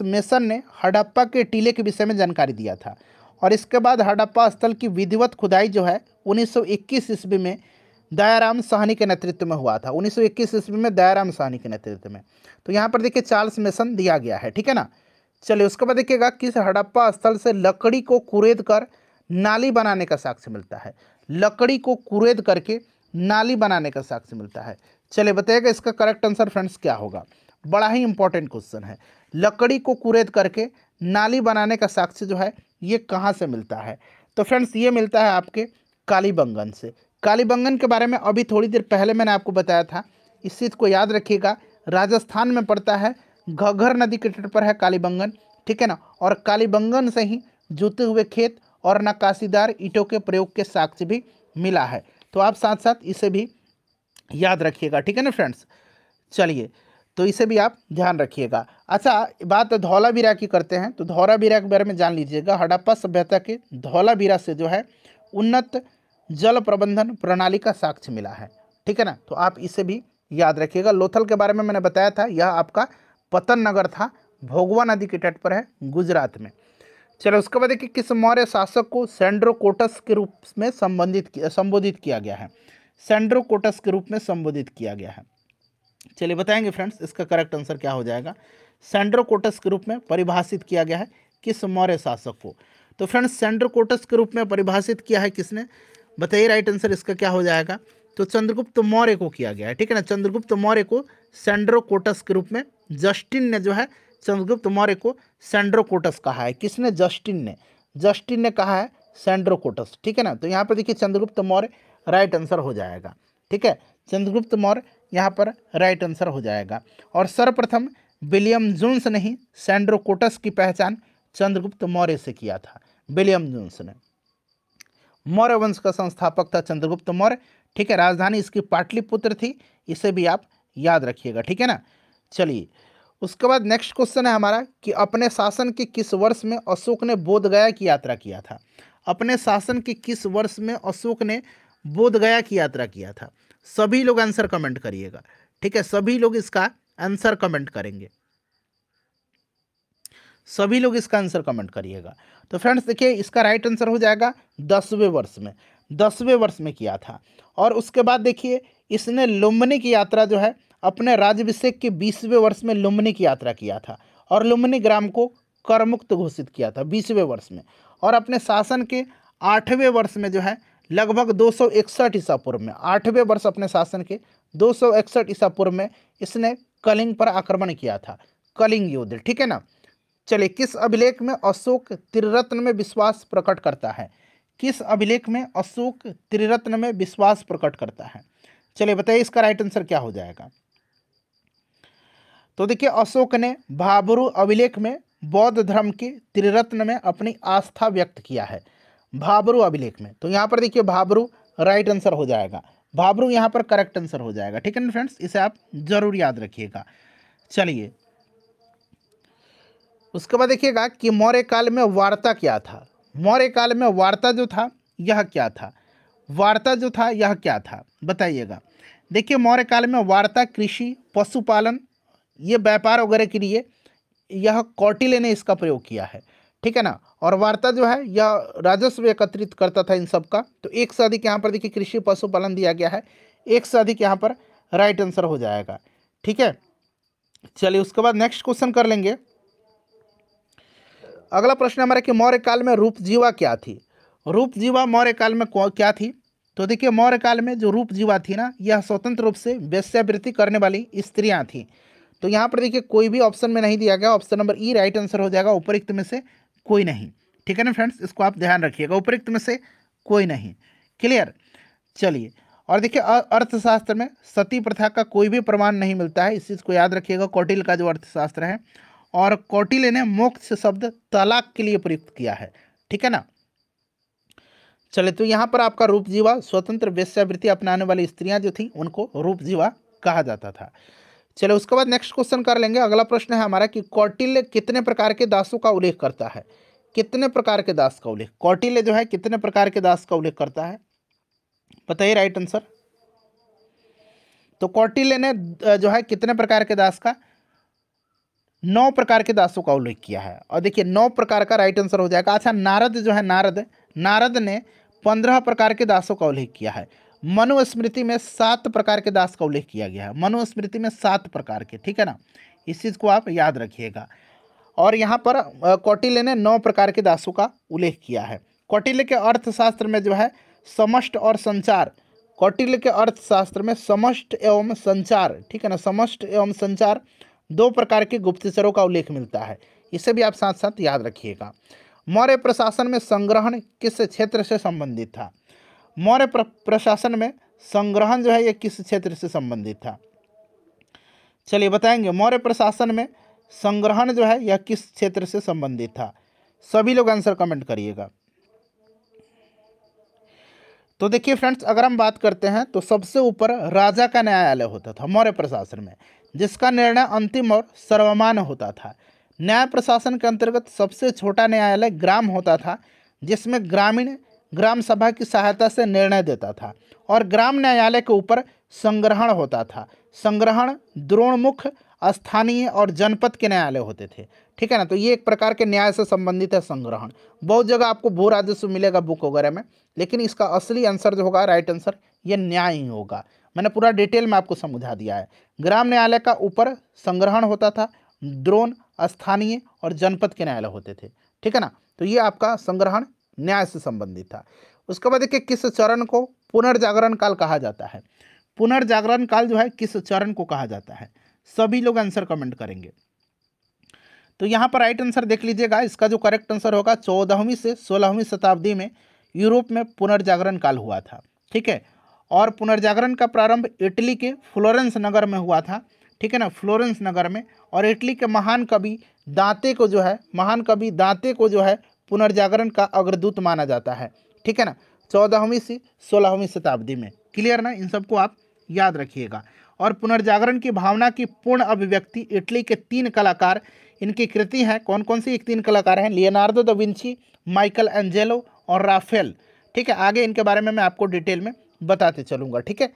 मेसन ने हड़प्पा के टीले के विषय में जानकारी दिया था। और इसके बाद हड़प्पा स्थल की विधिवत खुदाई जो है 1921 ईस्वी में दयाराम साहनी के नेतृत्व में हुआ था। 1921 ईस्वी में दयाराम साहनी के नेतृत्व में। तो यहाँ पर देखिए चार्ल्स मेसन दिया गया है, ठीक है ना। चलिए, उसके बाद देखिएगा किस हड़प्पा स्थल से लकड़ी को कुरेद कर नाली बनाने का साक्ष्य मिलता है? लकड़ी को कुरेद करके नाली बनाने का साक्ष्य मिलता है। चलिए, बताइएगा इसका करेक्ट आंसर फ्रेंड्स क्या होगा? बड़ा ही इंपॉर्टेंट क्वेश्चन है। लकड़ी को कुरेद करके नाली बनाने का साक्ष्य जो है ये कहाँ से मिलता है? तो फ्रेंड्स ये मिलता है आपके कालीबंगन से। कालीबंगन के बारे में अभी थोड़ी देर पहले मैंने आपको बताया था, इस चीज़ को याद रखिएगा। राजस्थान में पड़ता है, घग्गर नदी के तट पर है कालीबंगन, ठीक है ना। और कालीबंगन से ही जुते हुए खेत और नक्काशीदार ईंटों के प्रयोग के साक्ष्य भी मिला है। तो आप साथ साथ इसे भी याद रखिएगा, ठीक है ना फ्रेंड्स। चलिए, तो इसे भी आप ध्यान रखिएगा। अच्छा, बात धौलावीरा की करते हैं, तो धौलावीरा के बारे में जान लीजिएगा। हड़प्पा सभ्यता के धौलावीरा से जो है उन्नत जल प्रबंधन प्रणाली का साक्ष्य मिला है, ठीक है ना। तो आप इसे भी याद रखिएगा। लोथल के बारे में मैंने बताया था, यह आपका पतन नगर था, भोगवा नदी के तट पर है, गुजरात में। चलो, उसके बाद देखिए, किस मौर्य शासक को सेंड्रोकोटस के रूप में संबोधित किया गया है? सेंड्रोकोटस के रूप में संबोधित किया गया है। चलिए बताएंगे फ्रेंड्स, इसका करेक्ट आंसर क्या हो जाएगा। सेंड्रोकोटस के रूप में परिभाषित किया गया है किस मौर्य शासक को? तो फ्रेंड्स, सेंड्रोकोटस के रूप में परिभाषित किया है किसने? बताइए, राइट आंसर इसका क्या हो जाएगा? तो चंद्रगुप्त मौर्य को किया गया है, ठीक है ना। चंद्रगुप्त मौर्य को सेंड्रोकोटस के रूप में, जस्टिन ने जो है चंद्रगुप्त मौर्य को सेंड्रोकोटस कहा है। किसने? जस्टिन ने कहा है सेंड्रोकोटस, ठीक है ना। तो यहाँ पर देखिए चंद्रगुप्त मौर्य राइट आंसर हो जाएगा, ठीक है। चंद्रगुप्त मौर्य यहाँ पर राइट आंसर हो जाएगा। और सर्वप्रथम विलियम जोन्स ने ही सेंड्रोकोटस की पहचान चंद्रगुप्त मौर्य से किया था। विलियम जोन्स ने। मौर्य वंश का संस्थापक था चंद्रगुप्त मौर्य, ठीक है। राजधानी इसकी पाटलिपुत्र थी, इसे भी आप याद रखिएगा, ठीक है ना। चलिए, उसके बाद नेक्स्ट क्वेश्चन है हमारा कि अपने शासन के किस वर्ष में अशोक ने बोधगया की यात्रा किया था? अपने शासन के किस वर्ष में अशोक ने बोधगया की यात्रा किया था? सभी लोग आंसर कमेंट करिएगा, ठीक है। सभी लोग इसका आंसर कमेंट करेंगे, सभी लोग इसका आंसर कमेंट करिएगा। तो फ्रेंड्स देखिए, इसका राइट आंसर हो जाएगा 10वें वर्ष में, 10वें वर्ष में किया था। और उसके बाद देखिए, इसने लुम्बिनी की यात्रा जो है अपने राज्याभिषेक के 20वें वर्ष में लुम्बिनी की यात्रा किया था, और लुम्बिनी ग्राम को करमुक्त घोषित किया था 20वें वर्ष में। और अपने शासन के 8वें वर्ष में जो है लगभग 261 ईसा पूर्व में, 8वें वर्ष अपने शासन के 261 ईसा पूर्व में इसने कलिंग पर आक्रमण किया था, कलिंग युद्ध, ठीक है ना। चलिए, किस अभिलेख में अशोक त्रिरत्न में विश्वास प्रकट करता है? किस अभिलेख में अशोक त्रिरत्न में विश्वास प्रकट करता है? चलिए बताइए, इसका राइट आंसर क्या हो जाएगा। तो देखिए, अशोक ने भाबरू अभिलेख में बौद्ध धर्म के त्रिरत्न में अपनी आस्था व्यक्त किया है, भाबरू अभिलेख में। तो यहाँ पर देखिए, भाबरू राइट आंसर हो जाएगा, भाबरू यहाँ पर करेक्ट आंसर हो जाएगा, ठीक है ना फ्रेंड्स। इसे आप जरूर याद रखिएगा। चलिए, उसके बाद देखिएगा कि मौर्य काल में वार्ता क्या था? मौर्य काल में वार्ता जो था यह क्या था? वार्ता जो था यह क्या था, बताइएगा। देखिए, मौर्य काल में वार्ता कृषि, पशुपालन, ये व्यापार वगैरह के लिए यह कौटिल्य ने इसका प्रयोग किया है, ठीक है ना। और वार्ता जो है यह राजस्व एकत्रित करता था इन सब का। तो एक से अधिक यहाँ पर देखिए कृषि पशुपालन दिया गया है, एक से अधिक यहाँ पर राइट आंसर हो जाएगा, ठीक है। चलिए, उसके बाद नेक्स्ट क्वेश्चन कर लेंगे। अगला प्रश्न हमारा कि मौर्य काल में रूपजीवा क्या थी? रूपजीवा मौर्य काल में क्या थी? तो देखिए, मौर्य काल में जो रूपजीवा थी ना, यह स्वतंत्र रूप से वेश्यावृत्ति करने वाली स्त्रियां थीं। तो यहाँ पर देखिए कोई भी ऑप्शन में नहीं दिया गया, ऑप्शन नंबर ई राइट आंसर हो जाएगा, उपरोक्त में से कोई नहीं, ठीक है ना फ्रेंड्स। इसको आप ध्यान रखिएगा, उपरोक्त में से कोई नहीं, क्लियर। चलिए, और देखिए, अर्थशास्त्र में सती प्रथा का कोई भी प्रमाण नहीं मिलता है, इस चीज़ को याद रखिएगा। कौटिल्य का जो अर्थशास्त्र है, और कौटिल्य ने मोक्ष शब्द तलाक के लिए प्रयुक्त किया है, ठीक है ना। चले, तो यहाँ पर आपका रूपजीवा, स्वतंत्र वेश्यावृत्ति अपनाने वाली स्त्रियां जो थी उनको रूपजीवा कहा जाता था। चलो, उसके बाद नेक्स्ट क्वेश्चन कर लेंगे। अगला प्रश्न है हमारा कि कौटिल्य कितने प्रकार के दासों का उल्लेख करता है? कितने प्रकार के दास का उल्लेख कौटिल्य जो है कितने प्रकार के दास का उल्लेख करता है? बताइए राइट आंसर। तो कौटिल्य ने जो है कितने प्रकार के दास का? 9 प्रकार के दासों का उल्लेख किया है। और देखिए, 9 प्रकार का राइट आंसर हो जाएगा। अच्छा, नारद जो है, नारद ने 15 प्रकार के दासों का उल्लेख किया है। मनुस्मृति में 7 प्रकार के दास का उल्लेख किया गया है, मनुस्मृति में 7 प्रकार के, ठीक है ना। इस चीज़ को आप याद रखिएगा। और यहाँ पर कौटिल्य ने 9 प्रकार के दासों का उल्लेख किया है। कौटिल्य के अर्थशास्त्र में जो है समष्ट और संचार, कौटिल्य के अर्थशास्त्र में समष्ट एवं संचार, ठीक है ना, समष्ट एवं संचार दो प्रकार के गुप्तचरों का उल्लेख मिलता है। इसे भी आप साथ साथ याद रखिएगा। मौर्य प्रशासन में संग्रहण किस क्षेत्र से संबंधित था? मौर्य प्रशासन में संग्रहण जो है ये किस क्षेत्र से संबंधित था? चलिए बताएंगे। मौर्य प्रशासन में संग्रहण जो है यह किस क्षेत्र से संबंधित था? सभी लोग आंसर कमेंट करिएगा। तो देखिए फ्रेंड्स, अगर हम बात करते हैं तो सबसे ऊपर राजा का न्यायालय होता था मौर्य प्रशासन में, जिसका निर्णय अंतिम और सर्वमान्य होता था। न्याय प्रशासन के अंतर्गत सबसे छोटा न्यायालय ग्राम होता था, जिसमें ग्रामीण ग्राम सभा की सहायता से निर्णय देता था। और ग्राम न्यायालय के ऊपर संग्रहण होता था। संग्रहण द्रोणमुख, स्थानीय और जनपद के न्यायालय होते थे। ठीक है ना। तो ये एक प्रकार के न्याय से संबंधित है संग्रहण। बहुत जगह आपको भू राजस्व मिलेगा बुक वगैरह में, लेकिन इसका असली आंसर जो होगा, राइट आंसर, ये न्याय ही होगा। मैंने पूरा डिटेल में आपको समझा दिया है। ग्राम न्यायालय का ऊपर संग्रहण होता था, द्रोण, स्थानीय और जनपद के न्यायालय होते थे। ठीक है ना। तो ये आपका संग्रहण न्याय से संबंधित था। उसके बाद देखिए, किस चरण को पुनर्जागरण काल कहा जाता है? पुनर्जागरण काल जो है किस चरण को कहा जाता है? सभी लोग आंसर कमेंट करेंगे। तो यहाँ पर राइट आंसर देख लीजिएगा। इसका जो करेक्ट आंसर होगा, 14वीं से 16वीं शताब्दी में यूरोप में पुनर्जागरण काल हुआ था। ठीक है। और पुनर्जागरण का प्रारंभ इटली के फ्लोरेंस नगर में हुआ था। ठीक है ना, फ्लोरेंस नगर में। और इटली के महान कवि दांते को जो है पुनर्जागरण का अग्रदूत माना जाता है। ठीक है ना, 14वीं से 16वीं शताब्दी में। क्लियर ना, इन सबको आप याद रखिएगा। और पुनर्जागरण की भावना की पूर्ण अभिव्यक्ति इटली के 3 कलाकार, इनकी कृति है। कौन कौन सी 3 कलाकार हैं? Leonardo da Vinci, Michael Angelo और राफेल। ठीक है, आगे इनके बारे में मैं आपको डिटेल में बताते चलूँगा। ठीक है।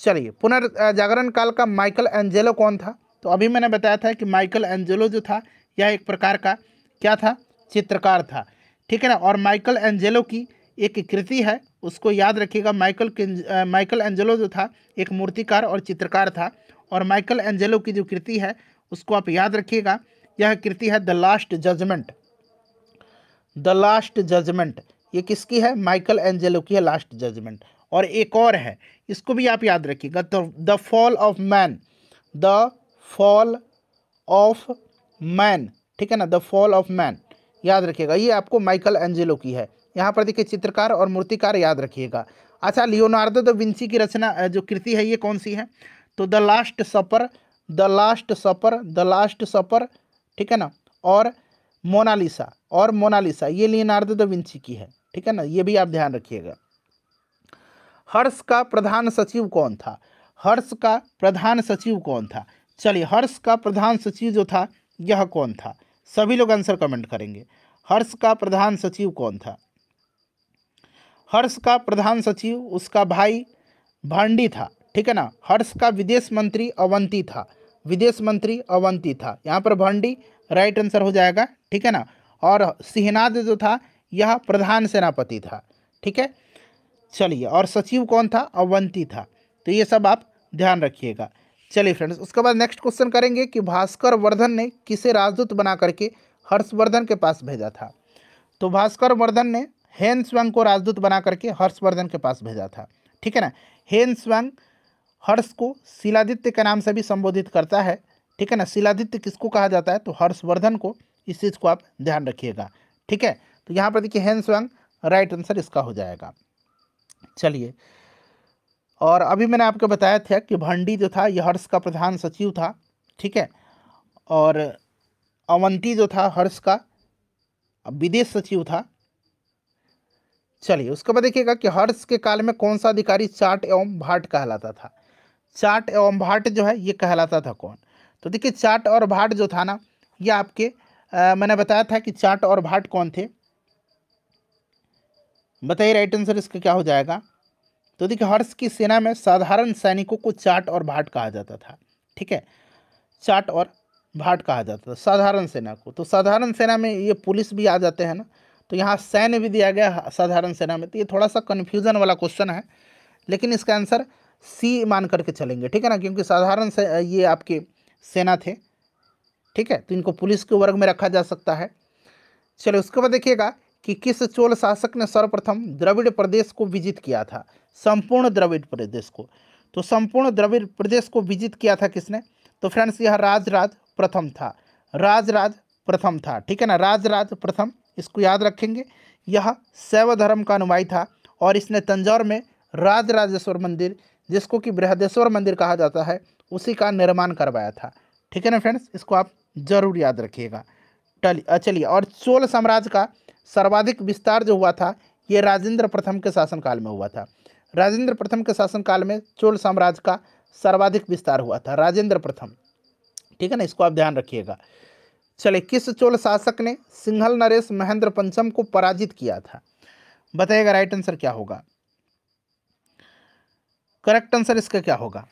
चलिए, पुनर्जागरण काल का माइकल एंजेलो कौन था? तो अभी मैंने बताया था कि माइकल एंजेलो जो था यह एक प्रकार का क्या था? चित्रकार था। ठीक है ना। और माइकल एंजेलो की एक कृति है, उसको याद रखिएगा। माइकल एंजेलो जो था एक मूर्तिकार और चित्रकार था। और माइकल एंजेलो की जो कृति है उसको आप याद रखिएगा। यह कृति है the last judgement. The last judgement ये किसकी है? माइकल एंजेलो की है, लास्ट जजमेंट। और एक और है, इसको भी आप याद रखिएगा, the fall of man. The fall of man. ठीक है ना, द फॉल ऑफ मैन याद रखिएगा। ये आपको माइकल एंजेलो की है। यहाँ पर देखिए, चित्रकार और मूर्तिकार याद रखिएगा। अच्छा, लियोनार्डो दा विंची की रचना जो कृति है ये कौन सी है? तो the last supper, the last supper, the last supper. ठीक है ना। और मोनालिसा ये लियोनार्डो दा विंची की है। ठीक है ना, ये भी आप ध्यान रखिएगा। हर्ष का प्रधान सचिव कौन था? हर्ष का प्रधान सचिव कौन था? चलिए, हर्ष का प्रधान सचिव जो था यह कौन था? सभी लोग आंसर कमेंट करेंगे। हर्ष का प्रधान सचिव कौन था? हर्ष का प्रधान सचिव उसका भाई भंडी था। ठीक है ना। हर्ष का विदेश मंत्री अवंती था। विदेश मंत्री अवंती था। यहाँ पर भंडी राइट आंसर हो जाएगा। ठीक है ना। और सिहनाद जो था यह प्रधान सेनापति था। ठीक है। चलिए, और सचिव कौन था? अवंती था। तो ये सब आप ध्यान रखिएगा। चलिए फ्रेंड्स, उसके बाद नेक्स्ट क्वेश्चन करेंगे कि भास्कर वर्धन ने किसे राजदूत बना करके हर्षवर्धन के पास भेजा था? तो भास्कर वर्धन ने हेन त्सवांग को राजदूत बना करके हर्षवर्धन के पास भेजा था। ठीक है ना। हेन त्सवांग हर्ष को शिलादित्य के नाम से भी संबोधित करता है। ठीक है ना। शिलादित्य किसको कहा जाता है? तो हर्षवर्धन को। इस चीज़ को आप ध्यान रखिएगा। ठीक है। तो यहाँ पर देखिए, हेन त्सवांग राइट आंसर इसका हो जाएगा। चलिए, और अभी मैंने आपको बताया था कि भंडी जो था यह हर्ष का प्रधान सचिव था। ठीक है। और अवंती जो था हर्ष का विदेश सचिव था। चलिए, उसके बाद देखिएगा कि हर्ष के काल में कौन सा अधिकारी चाट एवं भाट कहलाता था? चाट एवं भाट जो है ये कहलाता था कौन? तो देखिए, चाट और भाट जो था ना, ये आपके मैंने बताया था कि चाट और भाट कौन थे। बताइए राइट आंसर इसका क्या हो जाएगा? तो देखिए, हर्ष की सेना में साधारण सैनिकों को चाट और भाट कहा जाता था। ठीक है, चाट और भाट कहा जाता था साधारण सेना को। तो साधारण सेना में ये पुलिस भी आ जाते हैं ना, तो यहाँ सैन्य भी दिया गया साधारण सेना में। तो ये थोड़ा सा कन्फ्यूजन वाला क्वेश्चन है, लेकिन इसका आंसर सी मान करके चलेंगे। ठीक है ना, क्योंकि साधारण से ये आपके सेना थे। ठीक है, तो इनको पुलिस के वर्ग में रखा जा सकता है। चलिए, उसके बाद देखिएगा कि किस चोल शासक ने सर्वप्रथम द्रविड़ प्रदेश को विजित किया था? संपूर्ण द्रविड़ प्रदेश को। तो संपूर्ण द्रविड़ प्रदेश को विजित किया था किसने? तो फ्रेंड्स, यह राजराज प्रथम था, राजराज प्रथम था, ठीक है ना, राजराज प्रथम, इसको याद रखेंगे। यह शैव धर्म का अनुयायी था और इसने तंजौर में राजराजेश्वर मंदिर, जिसको कि बृहदेश्वर मंदिर कहा जाता है, उसी का निर्माण करवाया था, ठीक है ना फ्रेंड्स, इसको आप जरूर याद रखिएगा। चलिए, और चोल साम्राज्य का सर्वाधिक विस्तार जो हुआ था ये राजेंद्र प्रथम के शासनकाल में हुआ था। राजेंद्र प्रथम के शासनकाल में चोल साम्राज्य का सर्वाधिक विस्तार हुआ था, राजेंद्र प्रथम, ठीक है ना, इसको आप ध्यान रखिएगा। चलिए, किस चोल शासक ने सिंघल नरेश महेंद्र पंचम को पराजित किया था? बताइएगा राइट आंसर क्या होगा, करेक्ट आंसर इसका क्या होगा,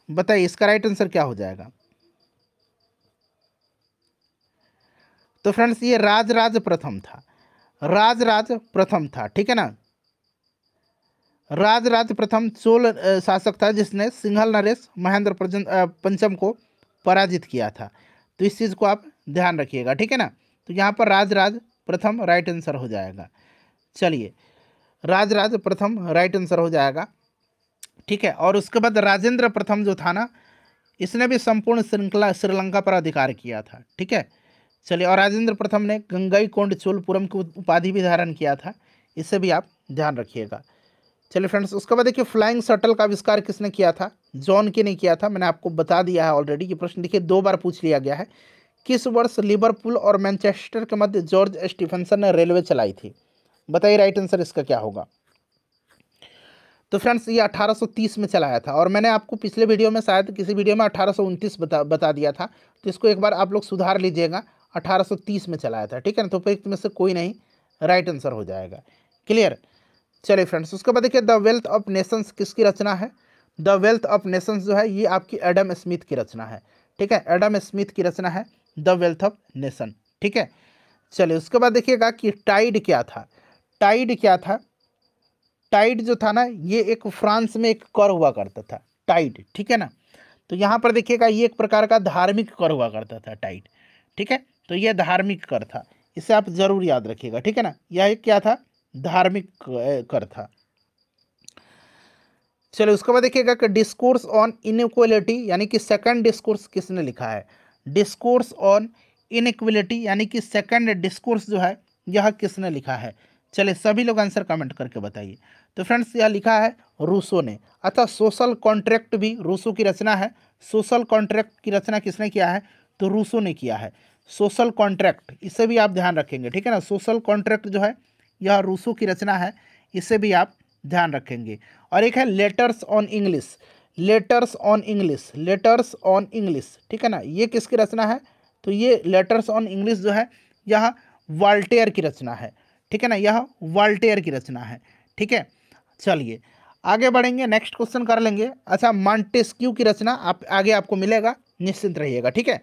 बताइए इसका राइट आंसर क्या हो जाएगा। तो फ्रेंड्स ये राजराज प्रथम था, राजराज प्रथम था, ठीक है ना, राजराज प्रथम चोल शासक था जिसने सिंघल नरेश महेंद्र पंचम को पराजित किया था। तो इस चीज़ को आप ध्यान रखिएगा, ठीक है ना। तो यहाँ पर राजराज प्रथम राइट आंसर हो जाएगा। चलिए, राजराज प्रथम राइट आंसर हो जाएगा, ठीक है। और उसके बाद राजेंद्र प्रथम जो था ना, इसने भी संपूर्ण श्रीलंका पर अधिकार किया था, ठीक है। चलिए, और राजेंद्र प्रथम ने गंगईकोंड चोलपुरम की उपाधि भी धारण किया था, इसे भी आप ध्यान रखिएगा। चलिए फ्रेंड्स, उसके बाद देखिए फ्लाइंग शटल का आविष्कार किसने किया था? जॉन के ने किया था, मैंने आपको बता दिया है ऑलरेडी। ये प्रश्न देखिए 2 बार पूछ लिया गया है। किस वर्ष लिवरपूल और मैनचेस्टर के मध्य जॉर्ज स्टीफनसन ने रेलवे चलाई थी? बताइए राइट आंसर इसका क्या होगा। तो फ्रेंड्स ये 1830 में चलाया था, और मैंने आपको पिछले वीडियो में, शायद किसी वीडियो में 1829 बता दिया था, तो इसको एक बार आप लोग सुधार लीजिएगा। 1830 में चलाया था, ठीक है ना। तो उपयुक्त में से कोई नहीं राइट आंसर हो जाएगा। क्लियर। चलिए फ्रेंड्स, उसके बाद देखिए द वेल्थ ऑफ नेशंस किसकी रचना है? द वेल्थ ऑफ नेशंस जो है ये आपकी एडम स्मिथ की रचना है, ठीक है। एडम स्मिथ की रचना है द वेल्थ ऑफ नेशन, ठीक है। चलिए, उसके बाद देखिएगा कि टाइड क्या था? टाइड क्या था? टाइड जो था ना, ये एक फ्रांस में एक कर हुआ करता था, टाइड, ठीक है ना। तो यहाँ पर देखिएगा ये एक प्रकार का धार्मिक कर हुआ करता था, टाइड, ठीक है। तो ये धार्मिक कर था, इसे आप जरूर याद रखिएगा, ठीक है ना। यह एक क्या था? धार्मिक कर था। चलिए, उसके बाद देखिएगा कि डिस्कोर्स ऑन इनइक्वालिटी यानी कि सेकंड डिस्कोर्स किसने लिखा है? डिस्कोर्स ऑन इनइक्वालिटी यानी कि सेकंड डिस्कोर्स जो है यह किसने लिखा है? चलिए, सभी लोग आंसर कमेंट करके बताइए। तो फ्रेंड्स यह लिखा है रूसो ने। अतः सोशल कॉन्ट्रैक्ट भी रूसो की रचना है। सोशल कॉन्ट्रैक्ट की रचना किसने किया है? तो रूसो ने किया है। सोशल कॉन्ट्रैक्ट, इसे भी आप ध्यान रखेंगे, ठीक है ना। सोशल कॉन्ट्रैक्ट जो है यह रूसो की रचना है, इसे भी आप ध्यान रखेंगे। और एक है letters on English, letters on English, letters on English, ठीक है ना। ये किसकी रचना है? तो ये लेटर्स ऑन इंग्लिश जो है यह वॉल्टेयर की रचना है, ठीक है ना। यह वॉल्टेयर की रचना है, ठीक है। चलिए आगे बढ़ेंगे, नेक्स्ट क्वेश्चन कर लेंगे। अच्छा, मॉन्टेस्क्यू की रचना आप आगे आपको मिलेगा, निश्चिंत रहिएगा, ठीक है।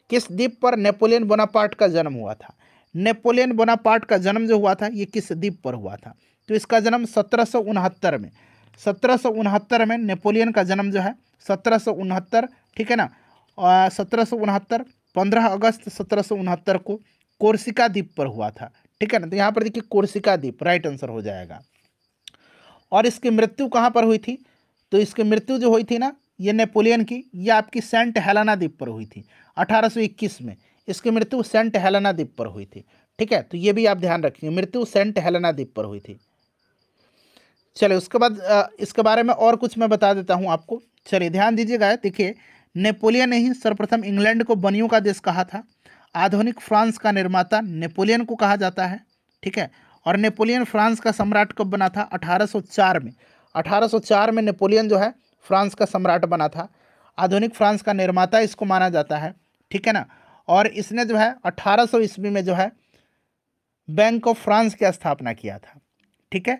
किस द्वीप पर नेपोलियन बोनापार्ट का जन्म हुआ था? नेपोलियन बोनापार्ट का जन्म जो हुआ था ये किस द्वीप पर हुआ था? तो इसका जन्म 1769 में, 1769 में नेपोलियन का जन्म जो है 1769, ठीक है ना। 1769 15 अगस्त 1769 को कोर्सिका द्वीप पर हुआ था, ठीक है ना। तो यहाँ पर देखिए कोर्सिका द्वीप राइट आंसर हो जाएगा। और इसकी मृत्यु कहाँ पर हुई थी? तो इसकी मृत्यु जो हुई थी ना ये नेपोलियन की, ये आपकी सेंट हेलेना द्वीप पर हुई थी 1821 में। इसकी मृत्यु सेंट हेलेना द्वीप पर हुई थी, ठीक है। तो ये भी आप ध्यान रखिए, मृत्यु सेंट हेलेना द्वीप पर हुई थी। चलिए, उसके बाद इसके बारे में और कुछ मैं बता देता हूँ आपको। चलिए ध्यान दीजिएगा, देखिए नेपोलियन ने ही सर्वप्रथम इंग्लैंड को बनियों का देश कहा था। आधुनिक फ्रांस का निर्माता नेपोलियन को कहा जाता है, ठीक है। और नेपोलियन फ्रांस का सम्राट कब बना था? 1804 में। 1804 में नेपोलियन जो है फ्रांस का सम्राट बना था। आधुनिक फ्रांस का निर्माता इसको माना जाता है, ठीक है ना। और इसने जो है 1800 ईस्वी में जो है बैंक ऑफ फ्रांस की स्थापना किया था, ठीक है।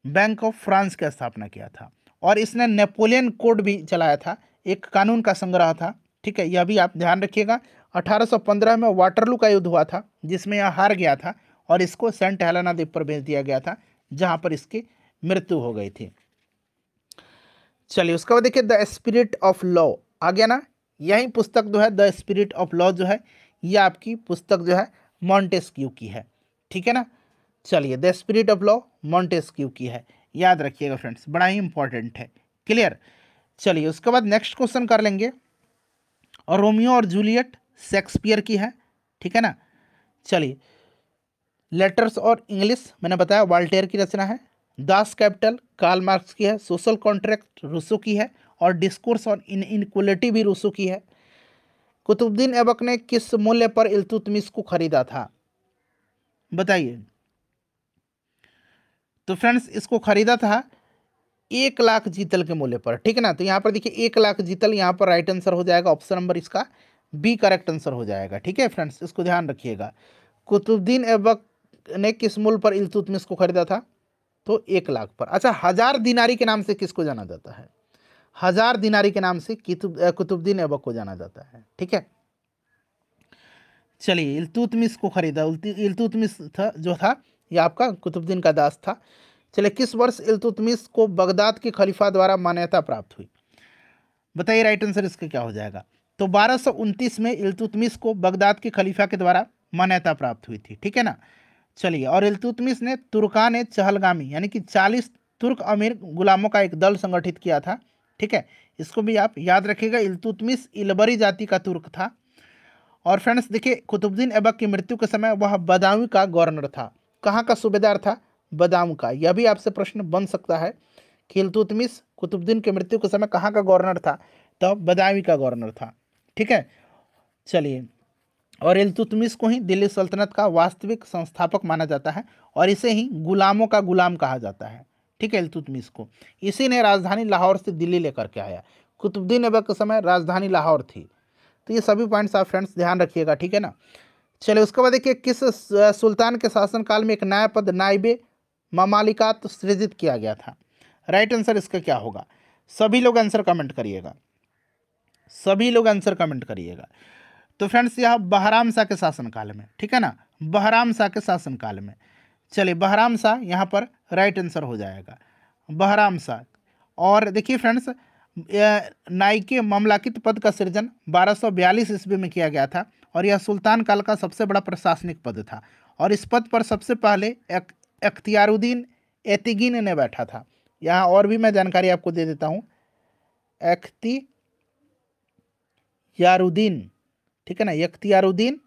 बैंक ऑफ फ्रांस की स्थापना किया था। और इसने नेपोलियन कोड भी चलाया था, एक कानून का संग्रह था, ठीक है। यह भी आप ध्यान रखिएगा। 1815 में वाटरलू का युद्ध हुआ था जिसमें यह हार गया था और इसको सेंट हेलेना द्वीप पर भेज दिया गया था जहां पर इसकी मृत्यु हो गई थी। चलिए, उसके बाद देखिए द स्पिरिट ऑफ लॉ आ गया ना। यही पुस्तक जो है द स्पिरिट ऑफ लॉ जो है ये आपकी पुस्तक जो है मॉन्टेस्क्यू की है, ठीक है ना। चलिए, the spirit of law Montesquieu की है, याद रखिएगा फ्रेंड्स, बड़ा ही इंपॉर्टेंट है। क्लियर। चलिए, उसके बाद नेक्स्ट क्वेश्चन कर लेंगे। और रोमियो और जूलियट शेक्सपियर की है, ठीक है ना। चलिए, लेटर्स और इंग्लिश मैंने बताया वॉल्टेयर की रचना है। दास कैपिटल कार्ल मार्क्स की है। सोशल कॉन्ट्रैक्ट रूसो की है। और डिस्कोर्स ऑन इनइक्वलिटी भी रूसो की है। कुतुबुद्दीन ऐबक ने किस मूल्य पर इल्तुतमिश को खरीदा था, बताइए। तो फ्रेंड्स इसको खरीदा था 1 लाख जीतल के मूल्य पर, ठीक है ना। तो यहाँ पर देखिए 1 लाख जीतल, यहाँ पर राइट आंसर हो जाएगा ऑप्शन नंबर इसका बी करेक्ट आंसर हो जाएगा, ठीक है फ्रेंड्स, इसको ध्यान रखिएगा। कुतुबुद्दीन ऐबक ने किस मूल्य पर इल्तुतमिश को खरीदा था, तो 1 लाख पर। अच्छा, 1000 दिनारी के नाम से किसको जाना जाता है, 1000 दिनारी के नाम से कुतुबुद्दीन ऐबक को जाना जाता है, ठीक है। चलिए, इल्तुतमिश को खरीदा, इल्तुतमिश था जो था ये आपका कुतुबुद्दीन का दास था। चलिए, किस वर्ष इल्तुतमिश को बगदाद के खलीफा द्वारा मान्यता प्राप्त हुई, बताइए राइट आंसर इसका क्या हो जाएगा। तो 1229 में इल्तुतमिश को बगदाद के खलीफा के द्वारा मान्यता प्राप्त हुई थी, ठीक है ना। चलिए, और इल्तुतमिश ने तुर्कान चहलगामी यानी कि 40 तुर्क अमीर गुलामों का एक दल संगठित किया था, ठीक है। इसको भी आप याद रखिएगा। इल्तुतमिश इलबरी जाति का तुर्क था। और फ्रेंड्स देखिए, कुतुबुद्दीन ऐबक की मृत्यु के समय वह बदायूं का गवर्नर था। कहाँ का सूबेदार था, बदायूं का। यह भी आपसे प्रश्न बन सकता है कि इल्तुतमिश कुतुबुद्दीन की मृत्यु के समय कहाँ का गवर्नर था, तो बदायूं का गवर्नर था, ठीक है। चलिए, और इल्तुतमिश को ही दिल्ली सल्तनत का वास्तविक संस्थापक माना जाता है और इसे ही गुलामों का गुलाम कहा जाता है, ठीक है। इल्तुतमिश को इसी ने राजधानी लाहौर से दिल्ली लेकर के आया। कुतुबुद्दीन ऐबक के समय राजधानी लाहौर थी। तो ये सभी पॉइंट्स आप फ्रेंड्स ध्यान रखिएगा, ठीक है ना। चलिए, उसके बाद देखिए, किस सुल्तान के शासनकाल में एक नया पद नाइबे ममालिकात सृजित किया गया था, राइट आंसर इसका क्या होगा। सभी लोग आंसर कमेंट करिएगा, सभी लोग आंसर कमेंट करिएगा। तो फ्रेंड्स यह बहराम शाह के शासनकाल में, ठीक है ना, बहराम शाह के शासनकाल में। चलिए, बहराम शाह यहाँ पर राइट आंसर हो जाएगा, बहराम शाह। और देखिए फ्रेंड्स, नाइके ममलाकित पद का सृजन 1242 ईस्वी में किया गया था और यह सुल्तान काल का सबसे बड़ा प्रशासनिक पद था। और इस पद पर सबसे पहले अख्तियारुद्दीन एतिगिन ने बैठा था। यहाँ और भी मैं जानकारी आपको दे देता हूँ। अख्तियारुद्दीन, ठीक है ना, अख्तियारुद्दीन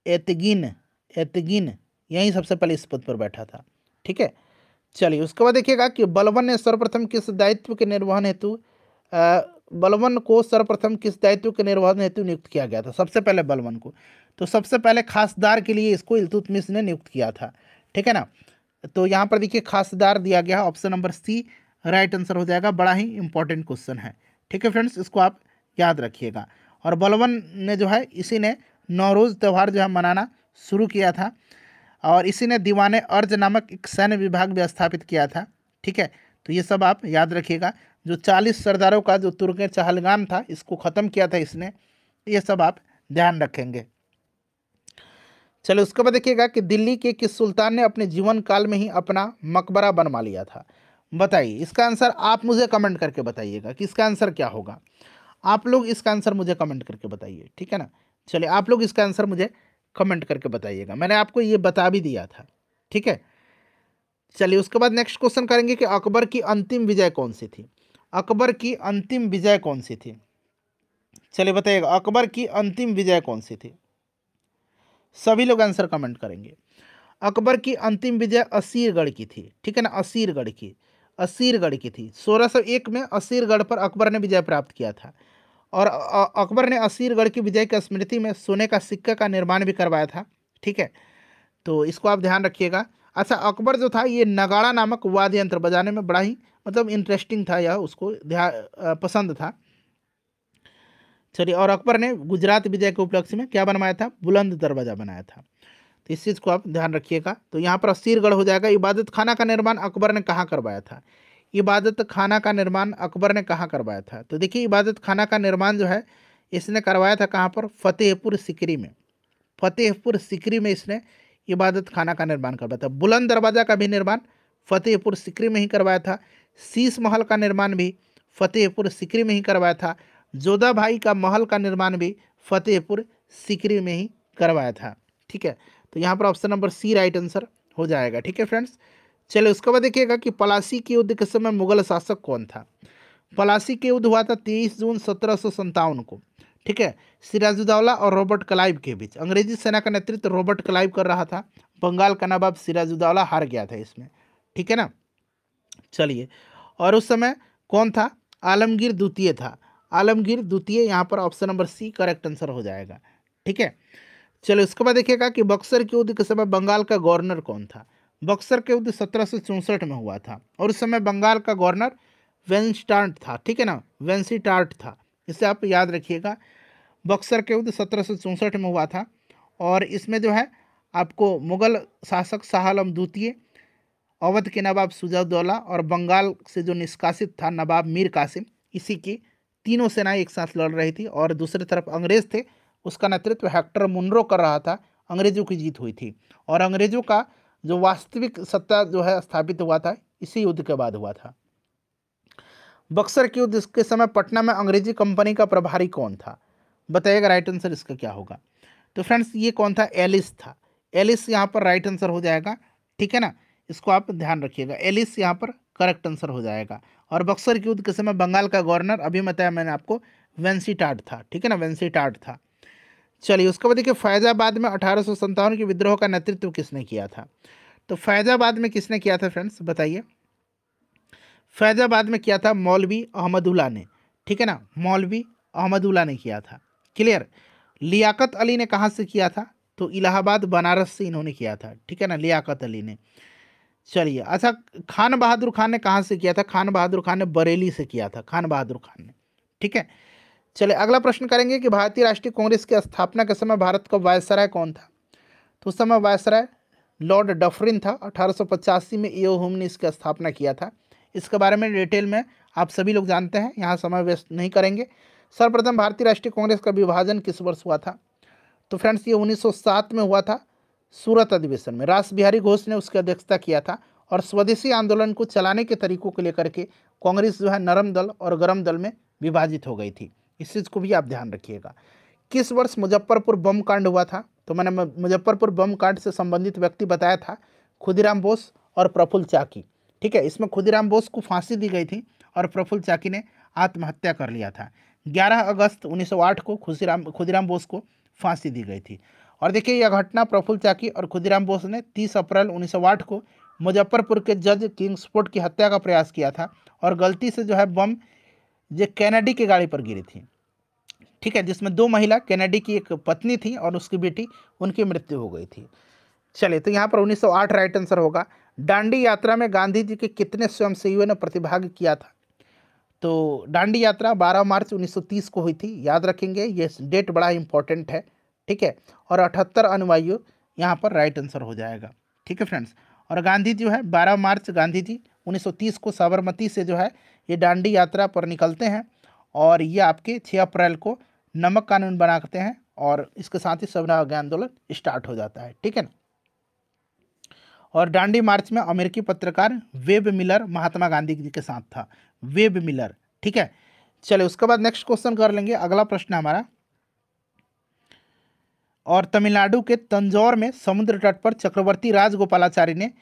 एतिगिन, एतिगिन यही सबसे पहले इस पद पर बैठा था, ठीक है। चलिए, उसके बाद देखिएगा कि बलबन ने सर्वप्रथम किस दायित्व के निर्वहन हेतु बलबन को सर्वप्रथम किस दायित्व के निर्वहन हेतु नियुक्त किया गया था, सबसे पहले बलबन को। तो सबसे पहले खासदार के लिए इसको इल्तुतमिश ने नियुक्त किया था, ठीक है ना। तो यहाँ पर देखिए खासदार दिया गया, option number C right answer हो जाएगा। बड़ा ही इंपॉर्टेंट क्वेश्चन है, ठीक है फ्रेंड्स, इसको आप याद रखिएगा। और बलबन ने जो है इसी ने नौरोज़ त्यौहार जो है मनाना शुरू किया था और इसी ने दीवाने अर्ज नामक एक सैन्य विभाग भी स्थापित किया था, ठीक है। तो ये सब आप याद रखिएगा। जो 40 सरदारों का जो तुर्क चहलगाम था इसको ख़त्म किया था इसने, ये सब आप ध्यान रखेंगे। चलो, उसके बाद देखिएगा कि दिल्ली के किस सुल्तान ने अपने जीवन काल में ही अपना मकबरा बनवा लिया था, बताइए। इसका आंसर आप मुझे कमेंट करके बताइएगा कि इसका आंसर क्या होगा। आप लोग इसका आंसर मुझे कमेंट करके बताइए, ठीक है ना। चलिए, आप लोग इसका आंसर मुझे कमेंट करके बताइएगा, मैंने आपको ये बता भी दिया था, ठीक है। चलिए, उसके बाद नेक्स्ट क्वेश्चन करेंगे कि अकबर की अंतिम विजय कौन सी थी, अकबर की अंतिम विजय कौन सी थी। चलिए बताइएगा, अकबर की अंतिम विजय कौन सी थी, सभी लोग आंसर कमेंट करेंगे। अकबर की अंतिम विजय असीरगढ़ की थी, ठीक है ना, असीरगढ़ की, असीरगढ़ की थी। 1601 में असीरगढ़ पर अकबर ने विजय प्राप्त किया था और अकबर ने असीरगढ़ की विजय की स्मृति में सोने का सिक्का का निर्माण भी करवाया था, ठीक है। तो इसको आप ध्यान रखिएगा। अच्छा, अकबर जो था ये नगाड़ा नामक वाद्य यंत्र बजाने में बड़ा ही मतलब इंटरेस्टिंग था, यह उसको पसंद था। चलिए, और अकबर ने गुजरात विजय के उपलक्ष्य में क्या बनवाया था, बुलंद दरवाजा बनाया था। तो इस चीज़ को आप ध्यान रखिएगा। तो यहाँ पर असीरगढ़ हो जाएगा। इबादत खाना का निर्माण अकबर ने कहाँ करवाया था, इबादत खाना का निर्माण अकबर ने कहाँ करवाया था। तो देखिए, इबादत खाना का निर्माण जो है इसने करवाया था कहाँ पर, फतेहपुर सिकरी में, फतेहपुर सिकरी में इसने इबादत खाना का निर्माण करवाया था। बुलंद दरवाजा का भी निर्माण फतेहपुर सिकरी में ही करवाया था। शीश महल का निर्माण भी फतेहपुर सिकरी में ही करवाया था। जोधा भाई का महल का निर्माण भी फतेहपुर सिकरी में ही करवाया था, ठीक है। तो यहाँ पर option number C right answer हो जाएगा, ठीक है फ्रेंड्स। चलिए, उसके बाद देखिएगा कि पलासी के युद्ध के समय मुगल शासक कौन था। प्लासी के युद्ध हुआ था 23 जून 1757 को, ठीक है, सिराजुद्दौला और रॉबर्ट क्लाइव के बीच। अंग्रेजी सेना का नेतृत्व रॉबर्ट क्लाइव कर रहा था, बंगाल का नवाब सिराजुद्दौला हार गया था इसमें, ठीक है ना। चलिए, और उस समय कौन था? आलमगीर द्वितीय था, आलमगीर द्वितीय, यहाँ पर option number C correct answer हो जाएगा, ठीक है। चलिए, उसके बाद देखिएगा कि बक्सर के युद्ध के समय बंगाल का गवर्नर कौन था? बक्सर के युद्ध 1764 में हुआ था और उस समय बंगाल का गवर्नर वेंस्टार्ट था, ठीक है ना, वेंसीटार्ट था, इसे आप याद रखिएगा। बक्सर के युद्ध 1764 में हुआ था और इसमें जो है आपको मुगल शासक शाह आलम द्वितीय, अवध के नवाब सुजाउद्दौला और बंगाल से जो निष्कासित था नवाब मीर कासिम, इसी की तीनों सेनाएं एक साथ लड़ रही थी और दूसरी तरफ अंग्रेज थे, उसका नेतृत्व हेक्टर मुनरो कर रहा था। अंग्रेजों की जीत हुई थी और अंग्रेजों का जो वास्तविक सत्ता जो है स्थापित हुआ था इसी युद्ध के बाद हुआ था। बक्सर के युद्ध के समय पटना में अंग्रेजी कंपनी का प्रभारी कौन था? बताइएगा राइट आंसर इसका क्या होगा। तो फ्रेंड्स ये कौन था? एलिस था, एलिस यहाँ पर राइट आंसर हो जाएगा, ठीक है ना, इसको आप ध्यान रखिएगा, एलिस यहाँ पर करेक्ट आंसर हो जाएगा। और बक्सर के युद्ध के समय बंगाल का गवर्नर अभी बताया मैंने आपको वेंसीटार्ट था, ठीक है ना, वेंसीटार्ट था। चलिए, उसके बाद देखिए फैजाबाद में 1857 के विद्रोह का नेतृत्व किसने किया था? तो फैजाबाद में किसने किया था फ्रेंड्स, बताइए। फैजाबाद में किया था मौलवी अहमदुल्ला ने, ठीक है ना, मौलवी अहमदुल्ला ने किया था, क्लियर। लियाकत अली ने कहाँ से किया था? तो इलाहाबाद बनारस से इन्होंने किया था, ठीक है ना, लियाकत अली ने। चलिए, अच्छा, खान बहादुर खान ने कहाँ से किया था? खान बहादुर खान ने बरेली से किया था, खान बहादुर खान ने, ठीक है। चलिए, अगला प्रश्न करेंगे कि भारतीय राष्ट्रीय कांग्रेस की स्थापना के समय भारत का वायसराय कौन था? तो उस समय वायसराय लॉर्ड डफरिन था। 1885 में ईओ हुम ने इसकी स्थापना किया था। इसके बारे में डिटेल में आप सभी लोग जानते हैं, यहाँ समय वेस्ट नहीं करेंगे। सर्वप्रथम भारतीय राष्ट्रीय कांग्रेस का विभाजन किस वर्ष हुआ था? तो फ्रेंड्स ये 1907 में हुआ था, सूरत अधिवेशन में रास बिहारी घोष ने उसकी अध्यक्षता किया था और स्वदेशी आंदोलन को चलाने के तरीकों को लेकर के कांग्रेस जो है नरम दल और गरम दल में विभाजित हो गई थी, इस चीज़ को भी आप ध्यान रखिएगा। किस वर्ष मुजफ्फरपुर बम कांड हुआ था? तो मैंने मुजफ्फरपुर बम कांड से संबंधित व्यक्ति बताया था खुदीराम बोस और प्रफुल्ल चाकी, ठीक है। इसमें खुदीराम बोस को फांसी दी गई थी और प्रफुल्ल चाकी ने आत्महत्या कर लिया था। 11 अगस्त 1908 को खुदीराम बोस को फांसी दी गई थी। और देखिए यह घटना प्रफुल्ल चाकी और खुदीराम बोस ने 30 अप्रैल 1908 को मुजफ्फरपुर के जज किंग्सफोर्ड की हत्या का प्रयास किया था और गलती से जो है बम ये कैनेडी की गाड़ी पर गिरी थी, ठीक है, जिसमें 2 महिला, कैनेडी की एक पत्नी थी और उसकी बेटी, उनकी मृत्यु हो गई थी। चलिए, तो यहाँ पर 1908 राइट आंसर होगा। दांडी यात्रा में गांधी जी के कितने स्वयंसेवियों ने प्रतिभाग किया था? तो दांडी यात्रा 12 मार्च 1930 को हुई थी, याद रखेंगे, ये डेट बड़ा इंपॉर्टेंट है, ठीक है। और 78 अनुयायी यहाँ पर राइट आंसर हो जाएगा, ठीक है फ्रेंड्स। और गांधी जो है 12 मार्च गांधी जी 1930 को साबरमती से जो है ये दांडी यात्रा पर निकलते हैं और ये आपके 6 अप्रैल को नमक कानून बनाते हैं और इसके साथ ही सत्याग्रह आंदोलन स्टार्ट हो जाता है, ठीक है ना। और दांडी मार्च में अमेरिकी पत्रकार वेब मिलर महात्मा गांधी जी के साथ था, वेब मिलर, ठीक है। चलिए, उसके बाद नेक्स्ट क्वेश्चन कर लेंगे। अगला प्रश्न हमारा, और तमिलनाडु के तंजौर में समुद्र तट पर चक्रवर्ती राजगोपालाचारी ने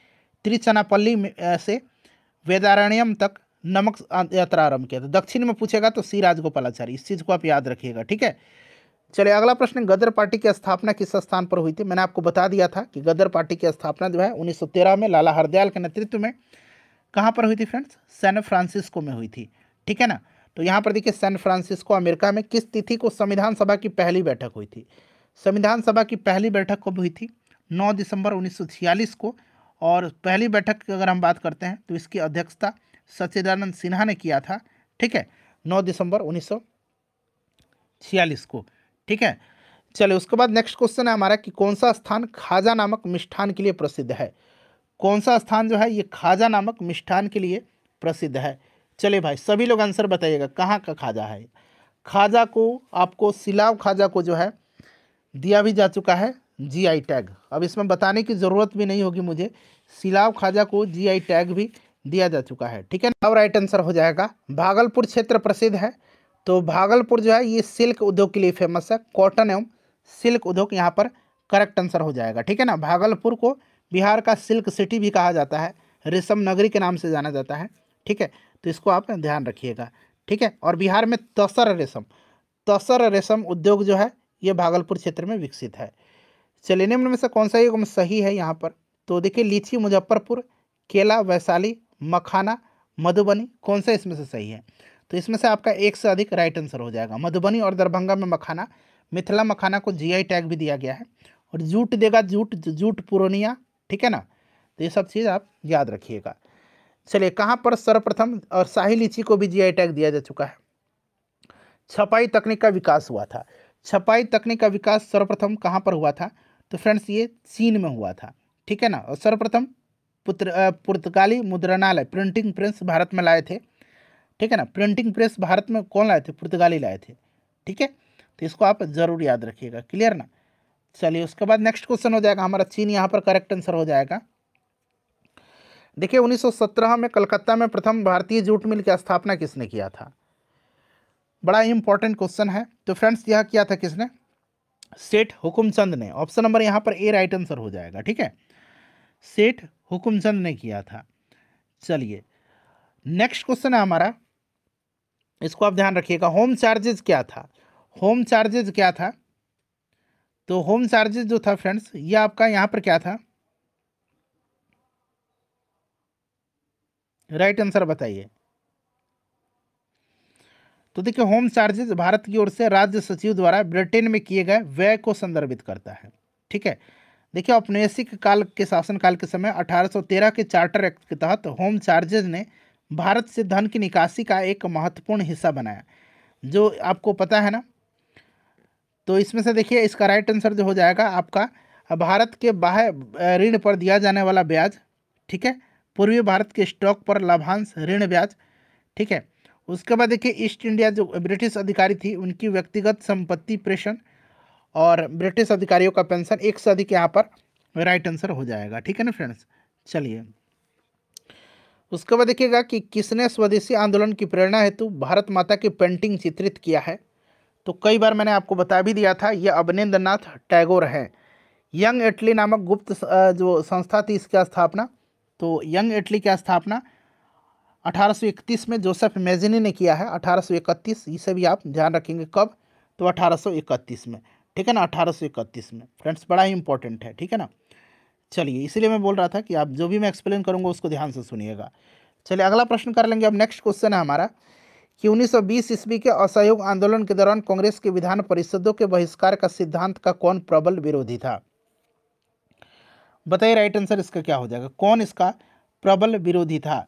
तिरुचनापल्ली से वेदारण्यम तक नमक यात्रा आरंभ किया था। दक्षिण में पूछेगा तो सी राजगोपालाचारी, इस चीज़ को आप याद रखिएगा, ठीक है। चलिए, अगला प्रश्न, गदर पार्टी की स्थापना किस स्थान पर हुई थी? मैंने आपको बता दिया था कि गदर पार्टी की स्थापना जो है 1913 में लाला हरदयाल के नेतृत्व में कहाँ पर हुई थी फ्रेंड्स? सैन फ्रांसिस्को में हुई थी, ठीक है ना। तो यहाँ पर देखिए सैन फ्रांसिस्को अमेरिका में किस तिथि को संविधान सभा की पहली बैठक हुई थी? संविधान सभा की पहली बैठक कब हुई थी? 9 दिसंबर 1946 को। और पहली बैठक की अगर हम बात करते हैं तो इसकी अध्यक्षता सच्चिदानंद सिन्हा ने किया था, ठीक है, 9 दिसंबर 1946 को, ठीक है। चलिए, उसके बाद नेक्स्ट क्वेश्चन है हमारा कि कौन सा स्थान खाजा नामक मिष्ठान के लिए प्रसिद्ध है? कौन सा स्थान जो है ये खाजा नामक मिष्ठान के लिए प्रसिद्ध है? चलिए भाई, सभी लोग आंसर बताइएगा, कहाँ का खाजा है? खाजा को आपको सिलाव खाजा को जो है दिया भी जा चुका है जीआई टैग, अब इसमें बताने की ज़रूरत भी नहीं होगी मुझे, सिलाव खाजा को जीआई टैग भी दिया जा चुका है, ठीक है। अब राइट आंसर हो जाएगा भागलपुर क्षेत्र प्रसिद्ध है। तो भागलपुर जो है ये सिल्क उद्योग के लिए फेमस है, कॉटन एवं सिल्क उद्योग यहाँ पर करेक्ट आंसर हो जाएगा, ठीक है ना। भागलपुर को बिहार का सिल्क सिटी भी कहा जाता है, रेशम नगरी के नाम से जाना जाता है, ठीक है। तो इसको आप ध्यान रखिएगा, ठीक है। और बिहार में तसर रेशम उद्योग जो है ये भागलपुर क्षेत्र में विकसित है। चलिए निम्न में से कौन सा युग्म सही है यहाँ पर? तो देखिए लीची मुजफ्फरपुर, केला वैशाली, मखाना मधुबनी, कौन सा इसमें से सही है? तो इसमें से आपका एक से अधिक राइट आंसर हो जाएगा। मधुबनी और दरभंगा में मखाना, मिथिला मखाना को जीआई टैग भी दिया गया है। और जूट देगा जूट पूर्णिया, ठीक है ना। तो ये सब चीज़ आप याद रखिएगा। चलिए कहाँ पर सर्वप्रथम और शाही लीची को भी जीआई टैग दिया जा चुका है? छपाई तकनीक का विकास हुआ था। छपाई तकनीक का विकास सर्वप्रथम कहाँ पर हुआ था? तो फ्रेंड्स ये चीन में हुआ था, ठीक है ना। और सर्वप्रथम पुर्तगाली मुद्रणालय प्रिंटिंग प्रेस भारत में लाए थे, ठीक है ना। प्रिंटिंग प्रेस भारत में कौन लाए थे? पुर्तगाली लाए थे, ठीक है। तो इसको आप जरूर याद रखिएगा, क्लियर ना। चलिए उसके बाद नेक्स्ट क्वेश्चन हो जाएगा हमारा चीन, यहाँ पर करेक्ट आंसर हो जाएगा। देखिए 1917 में कलकत्ता में प्रथम भारतीय जूट मिल की स्थापना किसने किया था? बड़ा इंपॉर्टेंट क्वेश्चन है। तो फ्रेंड्स यह किया था किसने? सेठ हुकुमचंद ने। ऑप्शन नंबर यहाँ पर ए राइट आंसर हो जाएगा, ठीक है। सेठ हुकुमचंद ने किया था। चलिए नेक्स्ट क्वेश्चन है हमारा, इसको आप ध्यान रखिएगा। होम चार्जेस क्या था? होम चार्जेस क्या था? तो होम चार्जेस जो था फ्रेंड्स ये आपका यहाँ पर क्या था? राइट आंसर बताइए। तो देखिए होम चार्जेस भारत की ओर से राज्य सचिव द्वारा ब्रिटेन में किए गए व्यय को संदर्भित करता है, ठीक है। देखिए औपनिवेशिक काल के शासनकाल के समय 1813 के चार्टर एक्ट के तहत होम चार्जेज ने भारत से धन की निकासी का एक महत्वपूर्ण हिस्सा बनाया, जो आपको पता है ना। तो इसमें से देखिए इसका राइट आंसर जो हो जाएगा आपका भारत के बाह्य ऋण पर दिया जाने वाला ब्याज, ठीक है। पूर्वी भारत के स्टॉक पर लाभांश ऋण ब्याज, ठीक है। उसके बाद देखिए ईस्ट इंडिया जो ब्रिटिश अधिकारी थी उनकी व्यक्तिगत संपत्ति प्रेषण और ब्रिटिश अधिकारियों का पेंशन, एक से अधिक यहाँ पर राइट आंसर हो जाएगा, ठीक है ना फ्रेंड्स। चलिए उसके बाद देखिएगा कि किसने स्वदेशी आंदोलन की प्रेरणा हेतु भारत माता की पेंटिंग चित्रित किया है? तो कई बार मैंने आपको बता भी दिया था, यह अवनींद्रनाथ टैगोर है। यंग इटली नामक गुप्त जो संस्था थी इसकी स्थापना, तो यंग इटली की स्थापना 1831 में जोसेफ मेजिनी ने किया है। 1831, इसे भी आप ध्यान रखेंगे कब? तो 1831 में, ठीक है ना। 1831 में फ्रेंड्स बड़ा ही इंपॉर्टेंट है, ठीक है ना। चलिए इसीलिए मैं बोल रहा था कि आप जो भी मैं एक्सप्लेन करूंगा उसको ध्यान से सुनिएगा। चलिए अगला प्रश्न कर लेंगे। अब नेक्स्ट क्वेश्चन है हमारा कि 1920 ईस्वी के असहयोग आंदोलन के दौरान कांग्रेस के विधान परिषदों के बहिष्कार का सिद्धांत का कौन प्रबल विरोधी था? बताइए राइट आंसर इसका क्या हो जाएगा? कौन इसका प्रबल विरोधी था?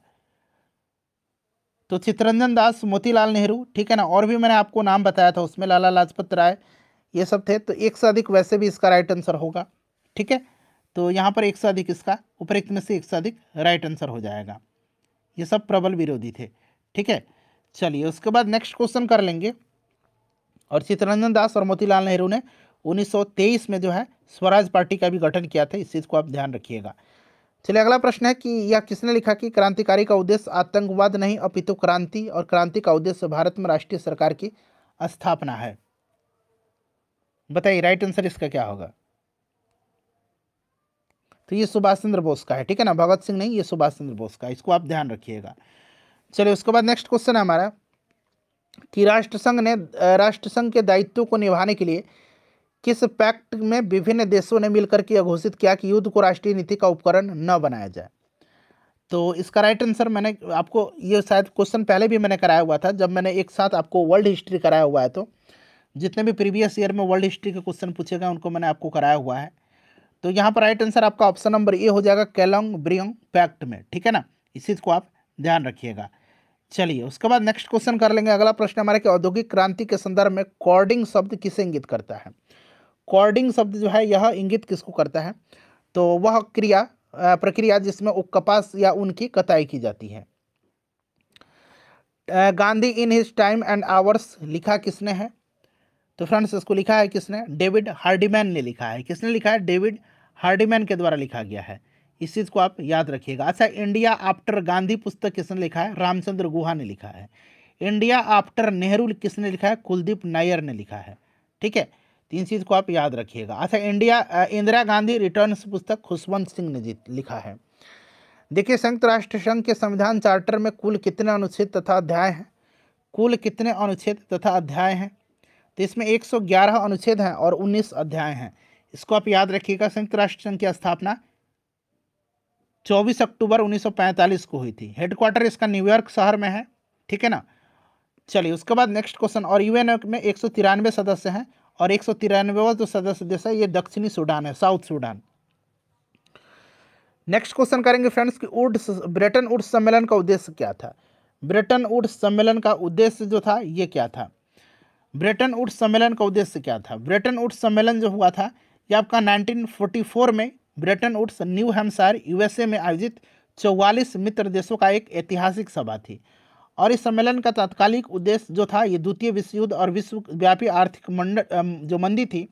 तो चित्तरंजन दास, मोतीलाल नेहरू, ठीक है ना। और भी मैंने आपको नाम बताया था उसमें, लाला लाजपत राय, ये सब थे। तो एक से अधिक वैसे भी इसका राइट आंसर होगा, ठीक है। तो यहाँ पर एक से अधिक इसका उपरोक्त में से एक से अधिक राइट आंसर हो जाएगा। ये सब प्रबल विरोधी थे, ठीक है। चलिए उसके बाद नेक्स्ट क्वेश्चन कर लेंगे। और चित्तरंजन दास और मोतीलाल नेहरू ने 1923 में जो है स्वराज पार्टी का भी गठन किया था, इस चीज़ को आप ध्यान रखिएगा। चलिए अगला प्रश्न है कि यह किसने लिखा कि क्रांतिकारी का उद्देश्य आतंकवाद नहीं अपितु क्रांति, और क्रांति का उद्देश्य भारत में राष्ट्रीय सरकार की स्थापना है? बताइए राइट आंसर इसका क्या होगा? तो ये सुभाष चंद्र बोस का है, ठीक है ना। भगत सिंह नहीं, ये सुभाष चंद्र बोस का, इसको आप ध्यान रखिएगा। चलिए उसके बाद नेक्स्ट क्वेश्चन है हमारा कि राष्ट्रसंघ के दायित्व को निभाने के लिए किस पैक्ट में विभिन्न देशों ने मिलकर के घोषित किया कि युद्ध को राष्ट्रीय नीति का उपकरण न बनाया जाए? तो इसका राइट आंसर मैंने आपको, ये शायद क्वेश्चन पहले भी मैंने कराया हुआ था जब मैंने एक साथ आपको वर्ल्ड हिस्ट्री कराया हुआ है। तो जितने भी प्रीवियस ईयर में वर्ल्ड हिस्ट्री के क्वेश्चन पूछे गए उनको मैंने आपको कराया हुआ है। तो यहाँ पर राइट आंसर आपका ऑप्शन नंबर ए हो जाएगा, केलोंग ब्रियोंग पैक्ट में, ठीक है ना। इस चीज़ को आप ध्यान रखिएगा। चलिए उसके बाद नेक्स्ट क्वेश्चन कर लेंगे। अगला प्रश्न हमारे कि औद्योगिक क्रांति के संदर्भ में कॉर्डिंग शब्द किसे इंगित करता है? कॉर्डिंग शब्द जो है यह इंगित किसको करता है? तो वह प्रक्रिया जिसमें कपास या ऊन की कताई की जाती है। Gandhi in his time and hours लिखा किसने है? तो फ्रेंड्स इसको लिखा है किसने? डेविड हार्डीमैन ने लिखा है। किसने लिखा है? डेविड हार्डीमैन के द्वारा लिखा गया है। इस चीज़ को आप याद रखिएगा। अच्छा, इंडिया आफ्टर गांधी पुस्तक किसने लिखा है? रामचंद्र गुहा ने लिखा है। इंडिया आफ्टर नेहरू किसने लिखा है? कुलदीप नायर ने लिखा है, ठीक है। तीन चीज़ को आप याद रखिएगा। अच्छा, इंदिरा गांधी रिटर्न्स पुस्तक खुशवंत सिंह ने लिखा है। देखिए संयुक्त राष्ट्र संघ के संविधान चार्टर में कुल कितने अनुच्छेद तथा अध्याय हैं? कुल कितने अनुच्छेद तथा अध्याय हैं? तो इसमें 111 अनुच्छेद हैं और 19 अध्याय हैं। इसको आप याद रखिएगा। संयुक्त राष्ट्र संघ की स्थापना 24 अक्टूबर 1945 को हुई थी। हेडक्वार्टर इसका न्यूयॉर्क शहर में है, ठीक है ना। चलिए उसके बाद नेक्स्ट क्वेश्चन, और यूएन में 193 सदस्य हैं और 193वां जो सदस्य देश है ये दक्षिणी सूडान है, साउथ सूडान। नेक्स्ट क्वेश्चन करेंगे फ्रेंड्स कि ब्रेटन वुड्स सम्मेलन का उद्देश्य क्या था? ब्रेटन वुड्स सम्मेलन का उद्देश्य जो था ये क्या था? ब्रेटन वुड्स सम्मेलन का उद्देश्य क्या था? ब्रेटन वुड्स सम्मेलन जो हुआ था ये आपका 1944 में Bretton Woods New Hampshire USA में आयोजित 44 मित्र देशों का एक ऐतिहासिक सभा थी। और इस सम्मेलन का तात्कालिक उद्देश्य जो था ये द्वितीय विश्व युद्ध और विश्वव्यापी आर्थिक जो मंदी थी,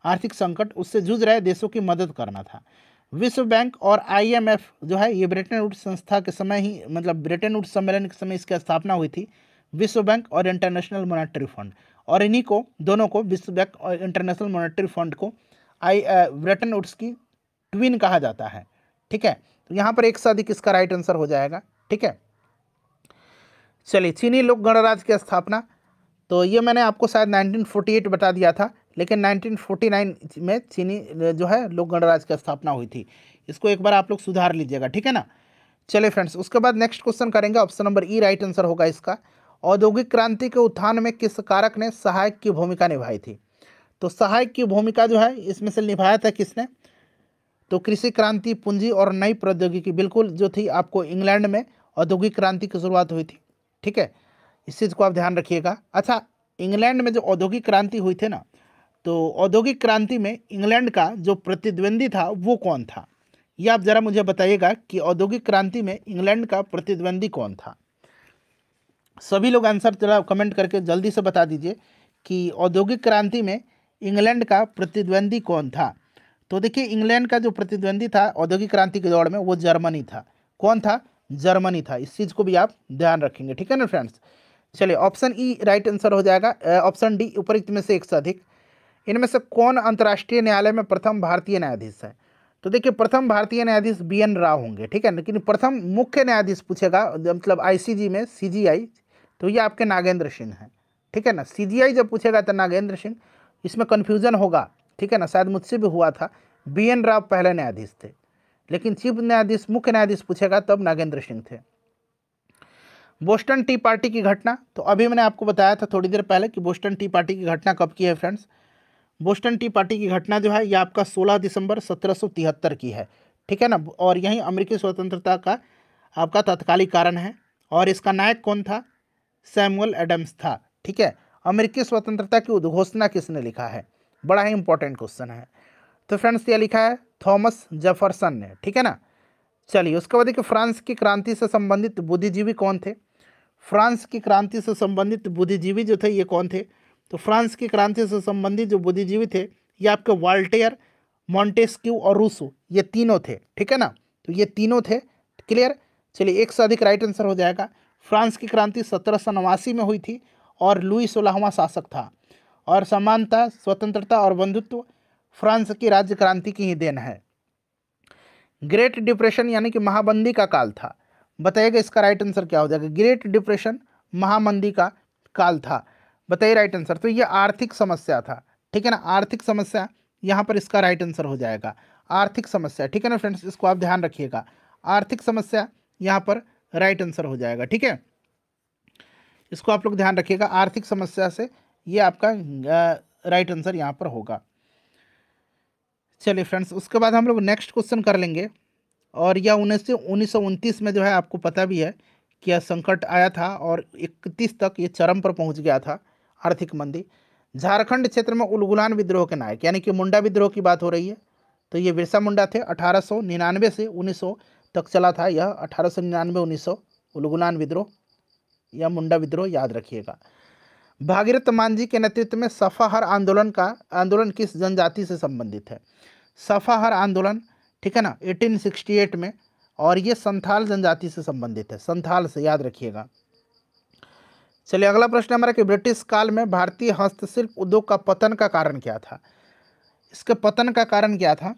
आर्थिक संकट, उससे जूझ रहे देशों की मदद करना था। विश्व बैंक और IMF जो है ये ब्रेटन वुड्स संस्था के समय ही, मतलब ब्रेटन वुड्स सम्मेलन के समय इसकी स्थापना हुई थी। विश्व बैंक और इंटरनेशनल मॉनेटरी फंड, और इन्हीं को दोनों को, विश्व बैंक और इंटरनेशनल मॉनेटरी फंड को ब्रेटन वुड्स की ट्विन कहा जाता है, ठीक है। तो यहाँ पर एक से अधिक इसका राइट आंसर हो जाएगा, ठीक है। चलिए चीनी लोक गणराज्य की स्थापना, तो ये मैंने आपको शायद 1948 बता दिया था, लेकिन 1949 में चीनी जो है लोक गणराज्य की स्थापना हुई थी। इसको एक बार आप लोग सुधार लीजिएगा, ठीक है ना। चलिए फ्रेंड्स उसके बाद नेक्स्ट क्वेश्चन करेंगे, ऑप्शन नंबर ई राइट आंसर होगा इसका। औद्योगिक क्रांति के उत्थान में किस कारक ने सहायक की भूमिका निभाई थी? तो सहायक की भूमिका जो है इसमें से निभाया था किसने? तो कृषि क्रांति, पूंजी और नई प्रौद्योगिकी, बिल्कुल जो थी आपको इंग्लैंड में औद्योगिक क्रांति की शुरुआत हुई थी, ठीक है। इस चीज़ को आप ध्यान रखिएगा। अच्छा, इंग्लैंड में जो औद्योगिक क्रांति हुई थी ना, तो औद्योगिक क्रांति में इंग्लैंड का जो प्रतिद्वंदी था वो कौन था? ये आप ज़रा मुझे बताइएगा कि औद्योगिक क्रांति में इंग्लैंड का प्रतिद्वंदी कौन था। सभी लोग आंसर जरा कमेंट करके जल्दी से बता दीजिए कि औद्योगिक क्रांति में इंग्लैंड का प्रतिद्वंदी कौन था। तो देखिए इंग्लैंड का जो प्रतिद्वंदी था औद्योगिक क्रांति के दौर में वो जर्मनी था। कौन था? जर्मनी था। इस चीज़ को भी आप ध्यान रखेंगे, ठीक है ना फ्रेंड्स। चलिए ऑप्शन ई राइट आंसर हो जाएगा। ऑप्शन डी उपरोक्त में से एक से अधिक इनमें से कौन अंतर्राष्ट्रीय न्यायालय में प्रथम भारतीय न्यायाधीश है? तो देखिए प्रथम भारतीय न्यायाधीश BN राव होंगे, ठीक है। लेकिन प्रथम मुख्य न्यायाधीश पूछेगा, मतलब ICJ में CGI, तो ये आपके नागेंद्र सिंह हैं, ठीक है ना। CGI जब पूछेगा तो नागेंद्र सिंह, इसमें कन्फ्यूजन होगा, ठीक है ना, शायद मुझसे भी हुआ था। BN राव पहले न्यायाधीश थे, लेकिन चीफ न्यायाधीश, मुख्य न्यायाधीश पूछेगा तब नागेंद्र सिंह थे। बोस्टन टी पार्टी की घटना, तो अभी मैंने आपको बताया था थोड़ी देर पहले कि बोस्टन टी पार्टी की घटना कब की है फ्रेंड्स। बोस्टन टी पार्टी की घटना जो है ये आपका 16 दिसंबर 1773 की है, ठीक है ना। और यही अमेरिकी स्वतंत्रता का आपका तत्कालिक कारण है। और इसका नायक कौन था? सैमुअल एडम्स था, ठीक है। अमेरिकी स्वतंत्रता की उद्घोषणा किसने लिखा है? बड़ा ही इंपॉर्टेंट क्वेश्चन है। तो फ्रेंड्स ये लिखा है थॉमस जेफरसन ने, ठीक है ना। चलिए उसके बाद देखिए फ्रांस की क्रांति से संबंधित बुद्धिजीवी कौन थे? फ्रांस की क्रांति से संबंधित बुद्धिजीवी जो थे ये कौन थे? तो फ्रांस की क्रांति से संबंधित जो बुद्धिजीवी थे ये आपके वॉल्टेयर, मॉन्टेस्क्यू और रूसो, ये तीनों थे, ठीक है ना। तो ये तीनों थे, क्लियर। चलिए एक से अधिक राइट आंसर हो जाएगा। फ्रांस की क्रांति 1789 में हुई थी और लुई 16वां शासक था। और समानता, स्वतंत्रता और बंधुत्व फ्रांस की राज्य क्रांति की ही देन है। ग्रेट डिप्रेशन यानी कि महामंदी का काल था, बताइएगा इसका राइट आंसर क्या हो जाएगा। ग्रेट डिप्रेशन महामंदी का काल था, बताइए राइट आंसर। तो ये आर्थिक समस्या था, ठीक है ना, आर्थिक समस्या, यहाँ पर इसका राइट आंसर हो जाएगा आर्थिक समस्या, ठीक है ना फ्रेंड्स। इसको आप ध्यान रखिएगा, आर्थिक समस्या यहाँ पर राइट आंसर हो जाएगा, ठीक है। इसको आप लोग ध्यान रखिएगा, आर्थिक समस्या से ये आपका राइट आंसर यहाँ पर होगा। चलिए फ्रेंड्स उसके बाद हम लोग नेक्स्ट क्वेश्चन कर लेंगे। और यह 1929 में जो है आपको पता भी है कि यह संकट आया था और 31 तक ये चरम पर पहुंच गया था, आर्थिक मंदी। झारखंड क्षेत्र में उलगुलान विद्रोह के नायक यानी कि मुंडा विद्रोह की बात हो रही है, तो ये बिरसा मुंडा थे। 1899 से 1900 तक चला था यह, 1899-1900 उलगुलान विद्रोह या मुंडा विद्रोह, याद रखिएगा। भागीरथ मांझी के नेतृत्व में सफाहर आंदोलन किस जनजाति से संबंधित है? सफाहर आंदोलन, ठीक है ना, 1868 में, और ये संथाल जनजाति से संबंधित है, संथाल से, याद रखिएगा। चलिए अगला प्रश्न हमारा कि ब्रिटिश काल में भारतीय हस्तशिल्प उद्योग का पतन का कारण क्या था? इसके पतन का कारण क्या था,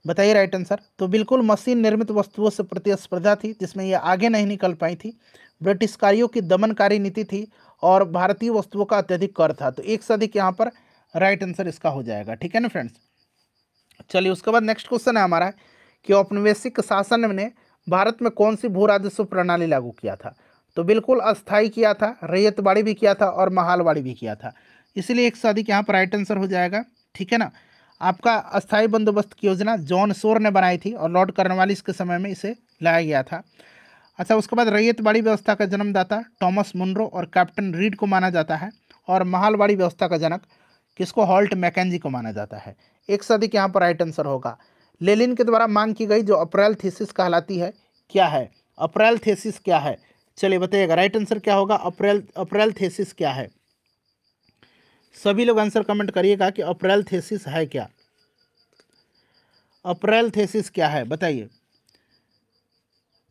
बताइए राइट आंसर। तो बिल्कुल मशीन निर्मित वस्तुओं से प्रतिस्पर्धा थी जिसमें ये आगे नहीं निकल पाई थी। ब्रिटिशकारियों की दमनकारी नीति थी और भारतीय वस्तुओं का अत्यधिक कर था। तो एक से अधिक यहाँ पर राइट आंसर इसका हो जाएगा। ठीक है ना फ्रेंड्स। चलिए उसके बाद नेक्स्ट क्वेश्चन है हमारा कि औपनिवेशिक शासन ने भारत में कौन सी भू राजस्व प्रणाली लागू किया था। तो बिल्कुल अस्थाई किया था, रैयतवाड़ी भी किया था और महालवाड़ी भी किया था। इसलिए एक से अधिक यहाँ पर राइट आंसर हो जाएगा। ठीक है ना। आपका अस्थाई बंदोबस्त की योजना जॉन शोर ने बनाई थी और लॉर्ड कॉर्नवालिस के समय में इसे लाया गया था। अच्छा, उसके बाद रैयतवाड़ी व्यवस्था का जन्मदाता टॉमस मुनरो और कैप्टन रीड को माना जाता है, और महालवाड़ी व्यवस्था का जनक किसको, हॉल्ट मैकेंजी को माना जाता है। एक से अधिक यहाँ पर राइट आंसर होगा। लेनिन के द्वारा मांग की गई जो अप्रैल थीसिस कहलाती है, क्या है, अप्रैल थीसिस क्या है, चलिए बताइएगा राइट आंसर क्या होगा। अप्रैल थीसिस क्या है, सभी लोग आंसर कमेंट करिएगा कि अप्रैल थीसिस है क्या, अप्रैल थीसिस क्या है बताइए।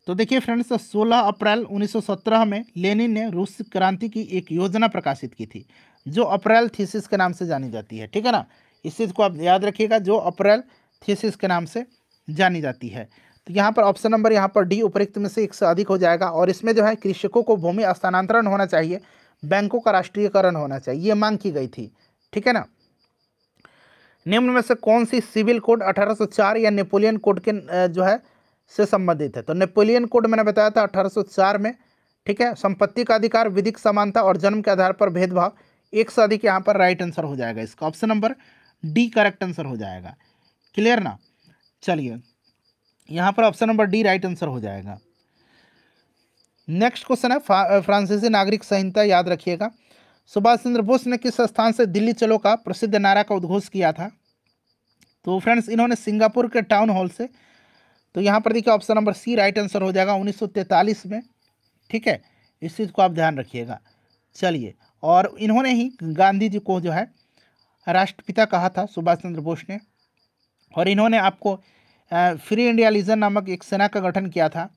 तो देखिए फ्रेंड्स, 16 अप्रैल 1917 में लेनिन ने रूस क्रांति की एक योजना प्रकाशित की थी जो अप्रैल थीसिस के नाम से जानी जाती है। ठीक है ना, इस चीज़ को आप याद रखिएगा, जो अप्रैल थीसिस के नाम से जानी जाती है। तो यहाँ पर ऑप्शन नंबर यहाँ पर डी उपरोक्त में से एक से अधिक हो जाएगा। और इसमें जो है कृषकों को भूमि हस्तांतरण होना चाहिए, बैंकों का राष्ट्रीयकरण होना चाहिए, ये मांग की गई थी। ठीक है ना। निम्न में से कौन सी सिविल कोड 1804 या नेपोलियन कोड के जो है से संबंधित है। तो नेपोलियन कोड मैंने बताया था 1804 में। ठीक है, संपत्ति का अधिकार, विधिक समानता और जन्म के आधार पर भेदभाव। एक से अधिक यहाँ पर राइट आंसर हो जाएगा, इसका option number D correct answer हो जाएगा। क्लियर ना। चलिए यहाँ पर option number D right answer हो जाएगा। नेक्स्ट क्वेश्चन है फ्रांसीसी नागरिक संहिता, याद रखिएगा। सुभाष चंद्र बोस ने किस स्थान से दिल्ली चलो का प्रसिद्ध नारा का उद्घोष किया था। तो फ्रेंड्स इन्होंने सिंगापुर के टाउन हॉल से। तो यहाँ पर देखिए option number C right answer हो जाएगा 1943 में। ठीक है, इस चीज़ को आप ध्यान रखिएगा। चलिए, और इन्होंने ही गांधी जी को जो है राष्ट्रपिता कहा था, सुभाष चंद्र बोस ने। और इन्होंने आपको फ्री इंडिया लीजन नामक एक सेना का गठन किया था।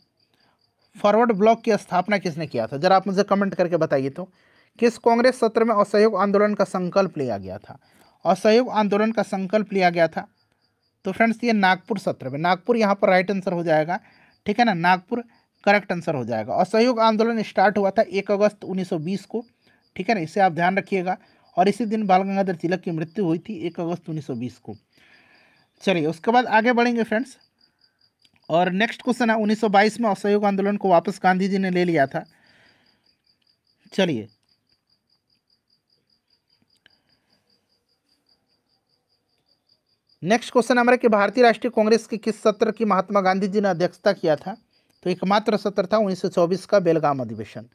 फॉरवर्ड ब्लॉक की स्थापना किसने किया था, जरा आप मुझे कमेंट करके बताइए। तो किस कांग्रेस सत्र में असहयोग आंदोलन का संकल्प लिया गया था। असहयोग आंदोलन का संकल्प लिया गया था, तो फ्रेंड्स ये नागपुर सत्र में, नागपुर यहाँ पर राइट आंसर हो जाएगा। ठीक है ना, नागपुर करेक्ट आंसर हो जाएगा। असहयोग आंदोलन स्टार्ट हुआ था 1 अगस्त 1920 को। ठीक है ना, इसे आप ध्यान रखिएगा। और इसी दिन बाल गंगाधर तिलक की मृत्यु हुई थी 1 अगस्त 1920 को। चलिए उसके बाद आगे बढ़ेंगे फ्रेंड्स। और नेक्स्ट क्वेश्चन है 1922 में असहयोग आंदोलन को वापस गांधी जी ने ले लिया था। चलिए नेक्स्ट क्वेश्चन हमारा कि भारतीय राष्ट्रीय कांग्रेस के किस सत्र की महात्मा गांधी जी ने अध्यक्षता किया था। तो एकमात्र सत्र था 1924 का बेलगाम अधिवेशन।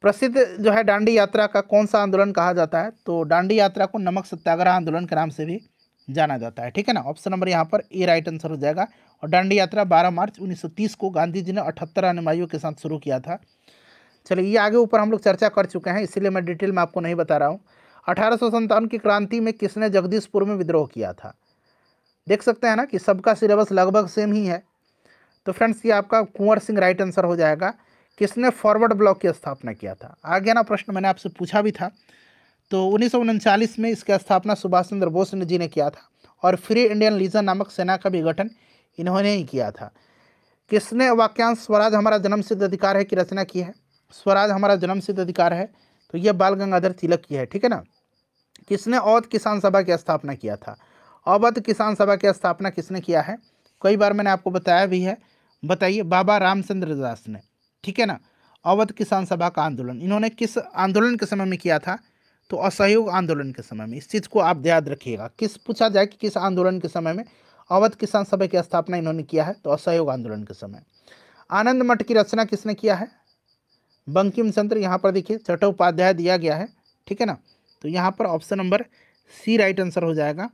प्रसिद्ध जो है दांडी यात्रा का कौन सा आंदोलन कहा जाता है। तो दांडी यात्रा को नमक सत्याग्रह आंदोलन के नाम से भी जाना जाता है। ठीक है ना, ऑप्शन नंबर यहाँ पर ए राइट आंसर हो जाएगा। और दांडी यात्रा 12 मार्च 1930 को गांधी जी ने 78 अनुयायियों के साथ शुरू किया था। चलिए ये आगे ऊपर हम लोग चर्चा कर चुके हैं, इसीलिए मैं डिटेल में आपको नहीं बता रहा हूँ। 1857 की क्रांति में किसने जगदीशपुर में विद्रोह किया था। देख सकते हैं ना कि सबका सिलेबस लगभग सेम ही है। तो फ्रेंड्स ये आपका कुंवर सिंह राइट आंसर हो जाएगा। किसने फॉरवर्ड ब्लॉक की स्थापना किया था, आ गया ना प्रश्न, मैंने आपसे पूछा भी था। तो 1939 में इसकी स्थापना सुभाष चंद्र बोस जी ने किया था। और फ्री इंडियन लीजन नामक सेना का भी गठन इन्होंने ही किया था। किसने वाक्यांश स्वराज हमारा जन्मसिद्ध अधिकार है की रचना की है। स्वराज हमारा जन्मसिद्ध अधिकार है, तो यह बाल गंगाधर तिलक की है। ठीक है ना। किसने अवध किसान सभा की स्थापना किया था। अवध किसान सभा की स्थापना किसने किया है, कई बार मैंने आपको बताया भी है, बताइए। बाबा रामचंद्र दास ने। ठीक है ना। अवध किसान सभा का आंदोलन इन्होंने किस आंदोलन के समय में किया था। तो असहयोग आंदोलन के समय में। इस चीज़ को आप याद रखिएगा, किस पूछा जाए कि किस आंदोलन के समय में अवध किसान सभा की स्थापना इन्होंने किया है, तो असहयोग आंदोलन के समय। आनंद मठ की रचना किसने किया है, बंकिम चंद्र। यहाँ पर देखिए चट्टोपाध्याय दिया गया है। ठीक है ना, तो यहाँ पर option number C right answer हो जाएगा।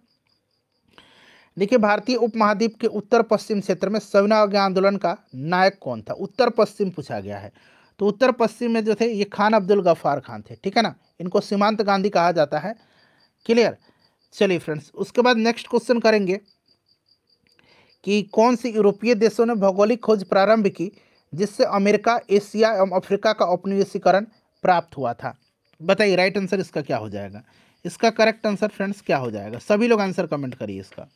देखिए भारतीय उपमहाद्वीप के उत्तर पश्चिम क्षेत्र में सविनय अवज्ञा आंदोलन का नायक कौन था। उत्तर पश्चिम पूछा गया है, तो उत्तर पश्चिम में जो थे ये खान अब्दुल गफ्फार खान थे। ठीक है ना, इनको सीमांत गांधी कहा जाता है। क्लियर। चलिए फ्रेंड्स उसके बाद नेक्स्ट क्वेश्चन करेंगे कि कौन सी यूरोपीय देशों ने भौगोलिक खोज प्रारंभ की जिससे अमेरिका, एशिया एवं अफ्रीका का औपनिवेशीकरण प्राप्त हुआ था। बताइए राइट आंसर इसका क्या हो जाएगा। इसका करेक्ट आंसर फ्रेंड्स क्या हो जाएगा, सभी लोग आंसर कमेंट करिए इसका,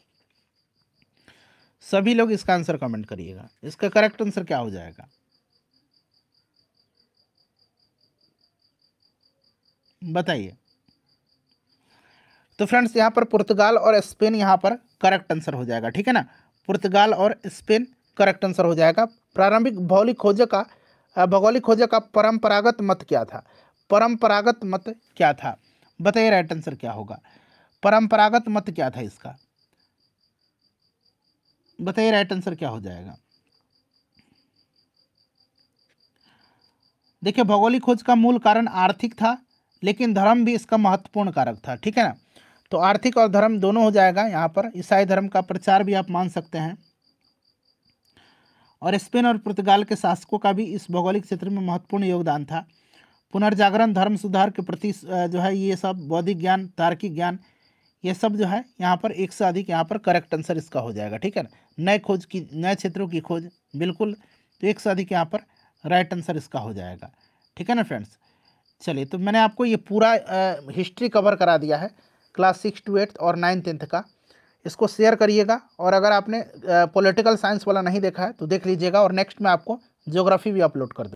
सभी लोग इसका आंसर कमेंट करिएगा। इसका करेक्ट आंसर क्या हो जाएगा। इसका करेक्ट आंसर क्या हो जाएगा, सभी लोग इसका आंसर कमेंट करिएगा। इसका करेक्ट आंसर क्या हो जाएगा। इसका करेक्ट आंसर क्या हो जाएगा। इसका करेक्ट आंसर क्या हो जाएगा। इसका करेक्ट आंसर क्या हो जाएगा। इसका करेक्ट आंसर क्या हो जाएगा। इसका करेक्ट आंसर क्या हो जाएगा। सभी लोग इसका आंसर कमेंट करिएगा। इसका करेक्ट आंसर क्या हो जाएगा। इसका करेक्ट आंसर क्या हो जाएगा। बताइए। तो फ्रेंड्स यहाँ पर पुर्तगाल और स्पेन यहाँ पर करेक्ट आंसर हो जाएगा, ठीक है ना। पुर्तगाल और स्पेन करेक्ट आंसर हो जाएगा। प्रारंभिक भौगोलिक खोजों का परंपरागत मत क्या था? परंपरागत मत क्या था? बताइए राइट आंसर क्या होगा? परंपरागत मत क्या था इसका? बताइए राइट आंसर क्या हो जाएगा? देखिए, भौगोलिक खोज का मूल कारण आर्थिक था, लेकिन धर्म भी इसका महत्वपूर्ण कारक था, ठीक है ना। तो आर्थिक और धर्म दोनों हो जाएगा यहाँ पर। ईसाई धर्म का प्रचार भी आप मान सकते हैं। और स्पेन और पुर्तगाल के शासकों का भी इस भौगोलिक क्षेत्र में महत्वपूर्ण योगदान था। पुनर्जागरण, धर्म सुधार के प्रति जो है ये सब, बौद्धिक ज्ञान, तार्किक ज्ञान, ये सब जो है यहाँ पर एक से अधिक यहाँ पर करेक्ट आंसर इसका हो जाएगा, ठीक है ना। नए क्षेत्रों की खोज, बिल्कुल। तो एक से अधिक यहाँ पर राइट आंसर इसका हो जाएगा, ठीक है ना फ्रेंड्स। चलिए, तो मैंने आपको ये पूरा हिस्ट्री कवर करा दिया है, क्लास 6 to 8 और 9-10 का। इसको शेयर करिएगा, और अगर आपने पॉलिटिकल साइंस वाला नहीं देखा है तो देख लीजिएगा, और नेक्स्ट में आपको ज्योग्राफी भी अपलोड कर दूँ।